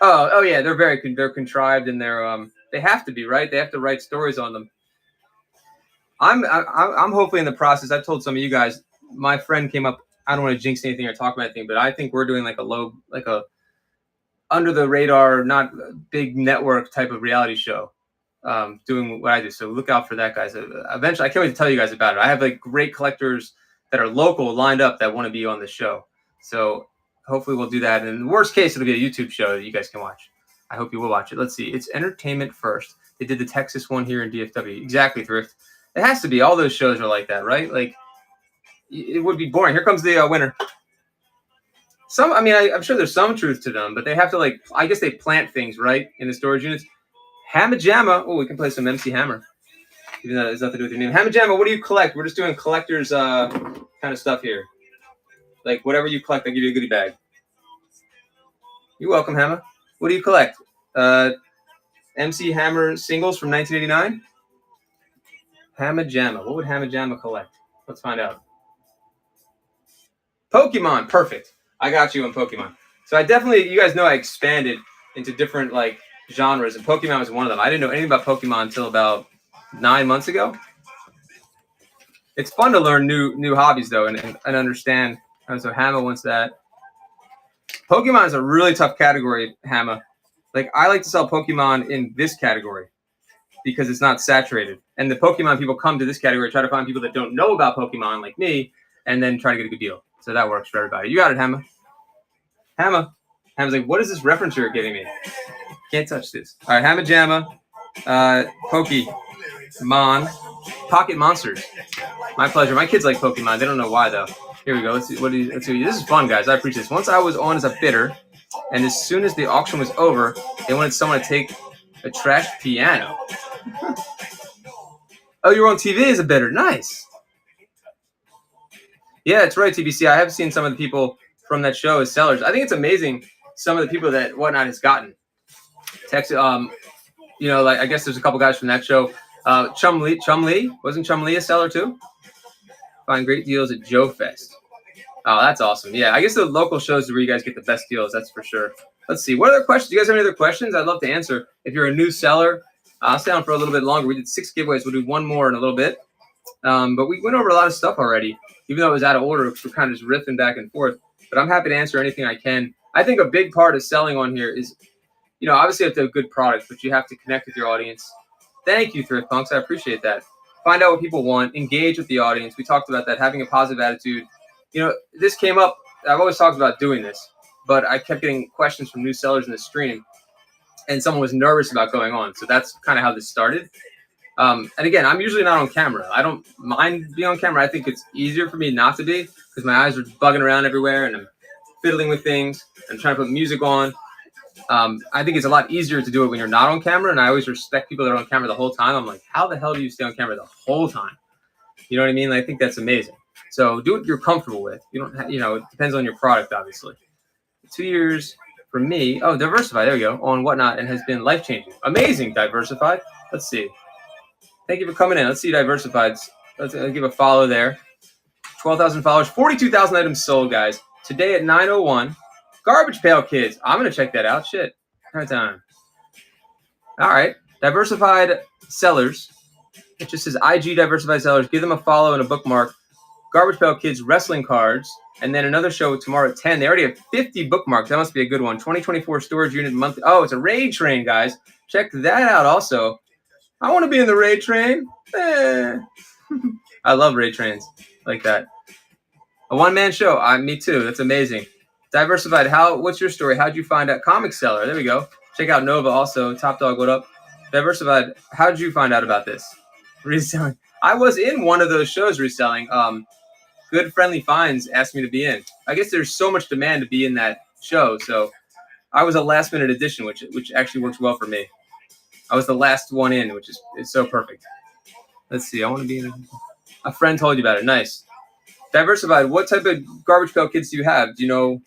Oh yeah, they're contrived and they have to be, right. They have to write stories on them. I'm hopefully in the process. I've told some of you guys. My friend came up. I don't want to jinx anything or talk about anything, but I think we're doing like a under the radar, not big network type of reality show. Doing what I do. So look out for that, guys. Eventually, I can't wait to tell you guys about it. I have like great collectors that are local lined up that want to be on the show. So hopefully we'll do that. And in the worst case, it'll be a YouTube show that you guys can watch. I hope you will watch it. Let's see. It's entertainment first. They did the Texas one here in DFW. Exactly, Thrift. It has to be. All those shows are like that, right? Like, it would be boring. Here comes the winner. I'm sure there's some truth to them, but they have to I guess they plant things, right, in the storage units. Hamma Jamma. Oh, we can play some MC Hammer. Even though it has nothing to do with your name. Hamma Jamma, what do you collect? We're just doing collector's kind of stuff here. Like, whatever you collect, I'll give you a goodie bag. You're welcome, Hamma. What do you collect? MC Hammer singles from 1989? Hamma Jamma. What would Hamma Jamma collect? Let's find out. Pokemon. Perfect. I got you on Pokemon. So you guys know I expanded into different, genres, and Pokemon was one of them. I didn't know anything about Pokemon until about 9 months ago. It's fun to learn new hobbies though, and understand. So Hamma wants that. Pokemon is a really tough category, Hamma. I like to sell Pokemon in this category because it's not saturated. And the Pokemon people come to this category, try to find people that don't know about Pokemon like me, and then try to get a good deal. So that works for everybody. You got it, Hamma. Hamma's like, what is this reference you're giving me? Can't touch this. All right, Hamma Jamma, Pokemon, Pocket Monsters. My pleasure. My kids like Pokemon. They don't know why though. Here we go. Let's see. This is fun, guys. I appreciate this. Once I was on as a bidder, and as soon as the auction was over, they wanted someone to take a trash piano. Oh, you were on TV as a bidder. Nice. Yeah, it's right, TBC. I have seen some of the people from that show as sellers. I think it's amazing some of the people that Whatnot has gotten. I guess there's a couple guys from that show. Chum Lee. Wasn't Chum Lee a seller too? Find great deals at Joe Fest. Oh, that's awesome. Yeah, I guess the local shows are where you guys get the best deals. That's for sure. Let's see. What other questions? Do you guys have any other questions? I'd love to answer. If you're a new seller, I'll stay on for a little bit longer. We did 6 giveaways. We'll do one more in a little bit. But we went over a lot of stuff already. Even though it was out of order, we're kind of just riffing back and forth. But I'm happy to answer anything I can. I think a big part of selling on here is, obviously you have to have a good product, but you have to connect with your audience. Thank you, Thrift Punks. I appreciate that. Find out what people want. Engage with the audience. We talked about that, having a positive attitude. This came up. I've always talked about doing this, but I kept getting questions from new sellers in the stream, and someone was nervous about going on. So that's kind of how this started. And again, I'm usually not on camera. I don't mind being on camera. I think it's easier for me not to be because my eyes are bugging around everywhere and I'm fiddling with things and trying to put music on. I think it's a lot easier to do it when you're not on camera, and I always respect people that are on camera the whole time. I'm like, how the hell do you stay on camera the whole time? You know what I mean? I think that's amazing. So do what you're comfortable with. You don't, it depends on your product, obviously. 2 years for me. Oh, Diversified. There we go. On Whatnot, and has been life changing. Amazing, Diversified. Let's see. Thank you for coming in. Let's see Diversified's. Let's give a follow there. 12,000 followers, 42,000 items sold, guys. Today at 9:01. Garbage Pail Kids. I'm gonna check that out. Shit. Right time. All right. Diversified Sellers. It just says IG Diversified Sellers. Give them a follow and a bookmark. Garbage Pail Kids wrestling cards. And then another show tomorrow at 10. They already have 50 bookmarks. That must be a good one. 2024 storage unit monthly. Oh, it's a raid train, guys. Check that out also. I want to be in the raid train. I love raid trains like that. A one-man show. Me too. That's amazing. Diversified. What's your story? How'd you find out? Comic Seller. There we go. Check out Nova also. Top Dog, what up? Diversified. How did you find out about this? Reselling. I was in one of those shows reselling. Good Friendly Finds asked me to be in. I guess there's so much demand to be in that show, so I was a last-minute addition, which actually works well for me. I was the last one in, which is so perfect. Let's see. I want to be in. A friend told you about it. Nice. Diversified. What type of Garbage Pail Kids do you have? Do you know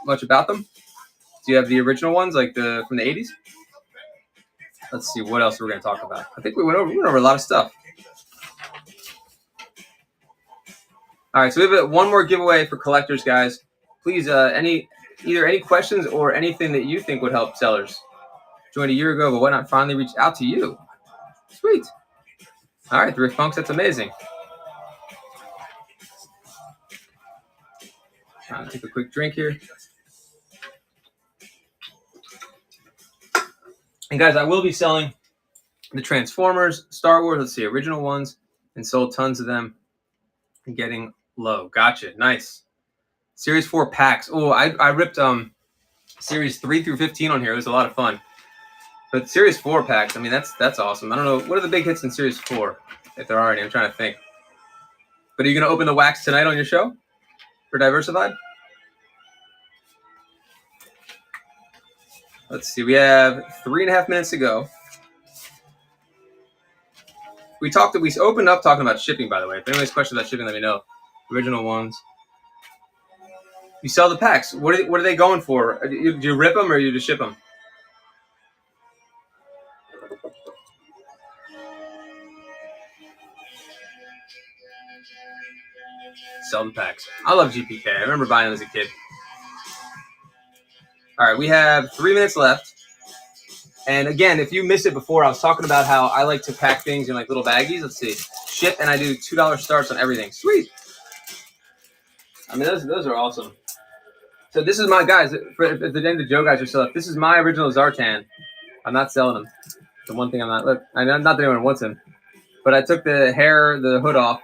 much about them? Do you have the original ones, like from the 80s? Let's see what else we're going to talk about. I think we went over a lot of stuff. All right, so we have one more giveaway for collectors, guys. Please, either any questions or anything that you think would help sellers. Joined a year ago, but Whatnot finally reached out to you. Sweet. All right, 3 Funks, that's amazing. I'll take a quick drink here. And guys, I will be selling the Transformers, Star Wars, let's see, original ones, and sold tons of them and getting low. Gotcha. Nice. Series 4 packs. Oh, I ripped Series 3 through 15 on here. It was a lot of fun. But Series 4 packs, I mean, that's awesome. I don't know. What are the big hits in Series 4? If there are any, I'm trying to think. But are you going to open the wax tonight on your show for Diversified? Let's see. We have 3.5 minutes to go. We opened up talking about shipping, by the way. If anyone has questions about shipping, let me know. Original ones. You sell the packs. What are they going for? Do you rip them or you just ship them? Sell the packs. I love GPK. I remember buying them as a kid. All right, we have 3 minutes left. And again, if you missed it before, I was talking about how I like to pack things in like little baggies. Let's see. Ship, and I do $2 starts on everything. Sweet. I mean, those are awesome. So this is my, guys, at the end of Joe guys are still up. This is my original Zartan. I'm not selling them. The one thing I'm not, look, I know not that anyone wants him, but I took the hood off,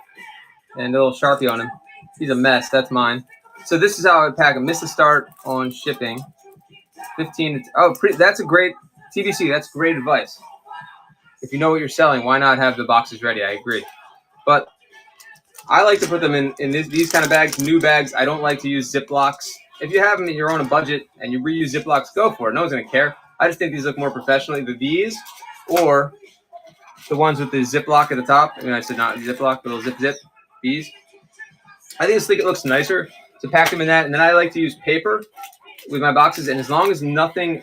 and a little Sharpie on him. He's a mess. That's mine. So this is how I would pack him. Miss the start on shipping. 15. That's a great TBC. That's great advice. If you know what you're selling, why not have the boxes ready? I agree. But I like to put them in these kind of bags, new bags. I don't like to use Ziplocs. If you have them and you're on a budget and you reuse Ziplocs, go for it. No one's going to care. I just think these look more professional, either these or the ones with the Ziploc at the top. I mean, I said not Ziploc, but little zip. These. I think it looks nicer to pack them in that. And then I like to use paper with my boxes. And as long as nothing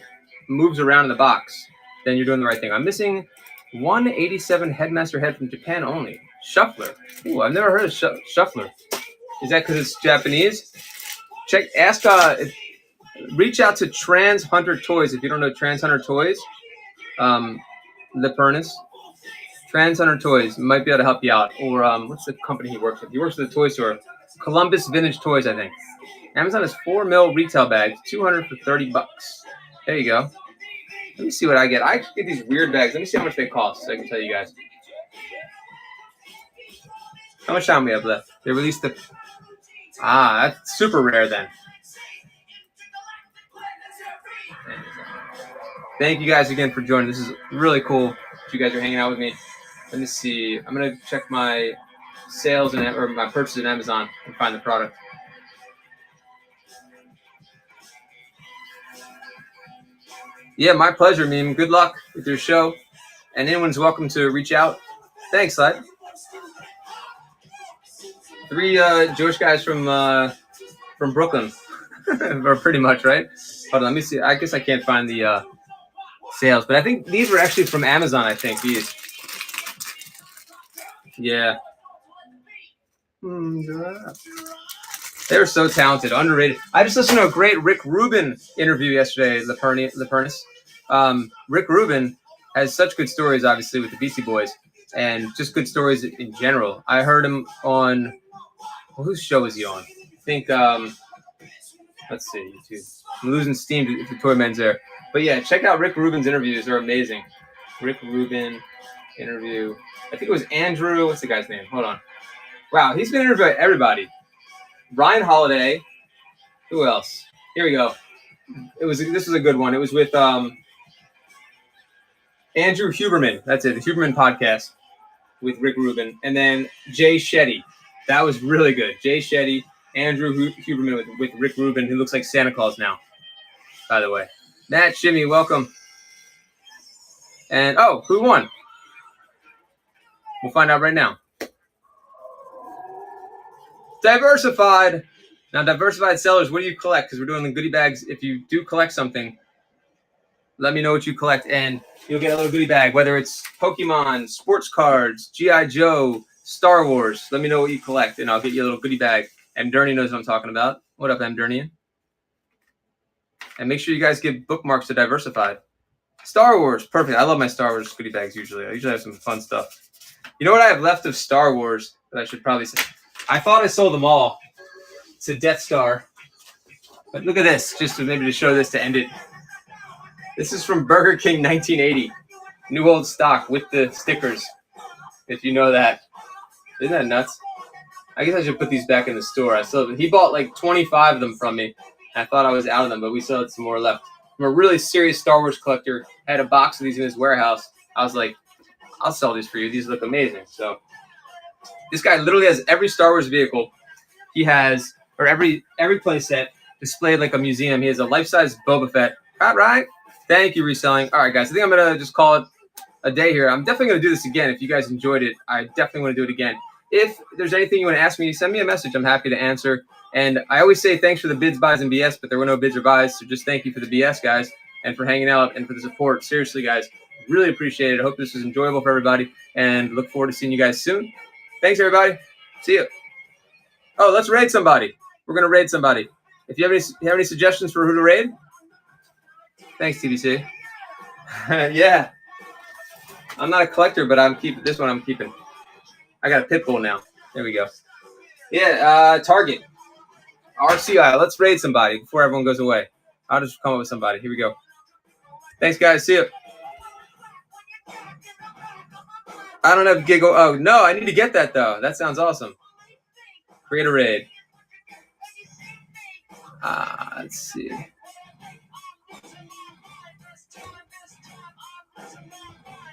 moves around in the box, then you're doing the right thing. I'm missing 187 Headmaster head from Japan only. Shuffler. Ooh, I've never heard of Shuffler. Is that because it's Japanese? Reach out to Trans Hunter Toys. If you don't know Trans Hunter Toys, the furnace. Trans Hunter Toys might be able to help you out. Or what's the company he works with? He works with a toy store. Columbus Vintage Toys, I think. Amazon has 4 mil retail bags, $200 for $30. There you go. Let me see what I get. I actually get these weird bags. Let me see how much they cost so I can tell you guys. How much time we have left? They released the... that's super rare then. Thank you guys again for joining. This is really cool that you guys are hanging out with me. Let me see. I'm going to check my sales or my purchases on Amazon and find the product. Yeah, my pleasure, Meme. Good luck with your show. And anyone's welcome to reach out. Thanks, lad. 3 Jewish guys from Brooklyn, or pretty much, right? Hold on, let me see. I guess I can't find the sales, but I think these were actually from Amazon. I think these. Yeah. They were so talented, underrated. I just listened to a great Rick Rubin interview yesterday, Lapernis. Rick Rubin has such good stories, obviously, with the Beastie Boys, and just good stories in general. I heard him on, well, whose show is he on? I think, let's see, YouTube. I'm losing steam if the Toy Man's there. But yeah, check out Rick Rubin's interviews. They're amazing. Rick Rubin interview. I think it was Andrew. What's the guy's name? Hold on. Wow, he's been interviewed by everybody. Ryan Holiday. Who else? Here we go. This was a good one. It was with Andrew Huberman. That's it. The Huberman podcast with Rick Rubin, and then Jay Shetty. That was really good. Jay Shetty, Andrew Huberman with Rick Rubin, who looks like Santa Claus now. By the way, Matt Jimmy, welcome. And who won? We'll find out right now. Diversified. Now, diversified sellers, what do you collect? Because we're doing the goodie bags. If you do collect something, let me know what you collect, and you'll get a little goodie bag, whether it's Pokemon, sports cards, G.I. Joe, Star Wars. Let me know what you collect, and I'll get you a little goodie bag. M. Durney knows what I'm talking about. What up, M. Durney? And make sure you guys give bookmarks to Diversified. Star Wars, perfect. I love my Star Wars goodie bags usually. I usually have some fun stuff. You know what I have left of Star Wars that I should probably say? I thought I sold them all to Death Star. But look at this, just to show this to end it. This is from Burger King 1980. New old stock with the stickers, if you know that. Isn't that nuts? I guess I should put these back in the store. He bought like 25 of them from me. I thought I was out of them, but we still had some more left. I'm a really serious Star Wars collector. I had a box of these in his warehouse. I was like, I'll sell these for you. These look amazing. So this guy literally has every Star Wars vehicle. He has, or every play set displayed like a museum. He has a life-size Boba Fett. All right. Thank you, reselling. All right, guys. I think I'm going to just call it a day here. I'm definitely going to do this again. If you guys enjoyed it, I definitely want to do it again. If there's anything you want to ask me, send me a message. I'm happy to answer. And I always say thanks for the bids, buys, and BS, but there were no bids or buys. So just thank you for the BS, guys, and for hanging out and for the support. Seriously, guys, really appreciate it. I hope this was enjoyable for everybody, and look forward to seeing you guys soon. Thanks, everybody. See you. Oh, let's raid somebody. We're going to raid somebody. If you have any suggestions for who to raid, thanks, TBC. Yeah. I'm not a collector, but I'm keeping this one. I'm keeping. I got a pit bull now. There we go. Yeah, Target. RCI. Let's raid somebody before everyone goes away. I'll just come up with somebody. Here we go. Thanks, guys. See you. I don't have Giggle. Oh, no. I need to get that, though. That sounds awesome. Create a raid. Let's see.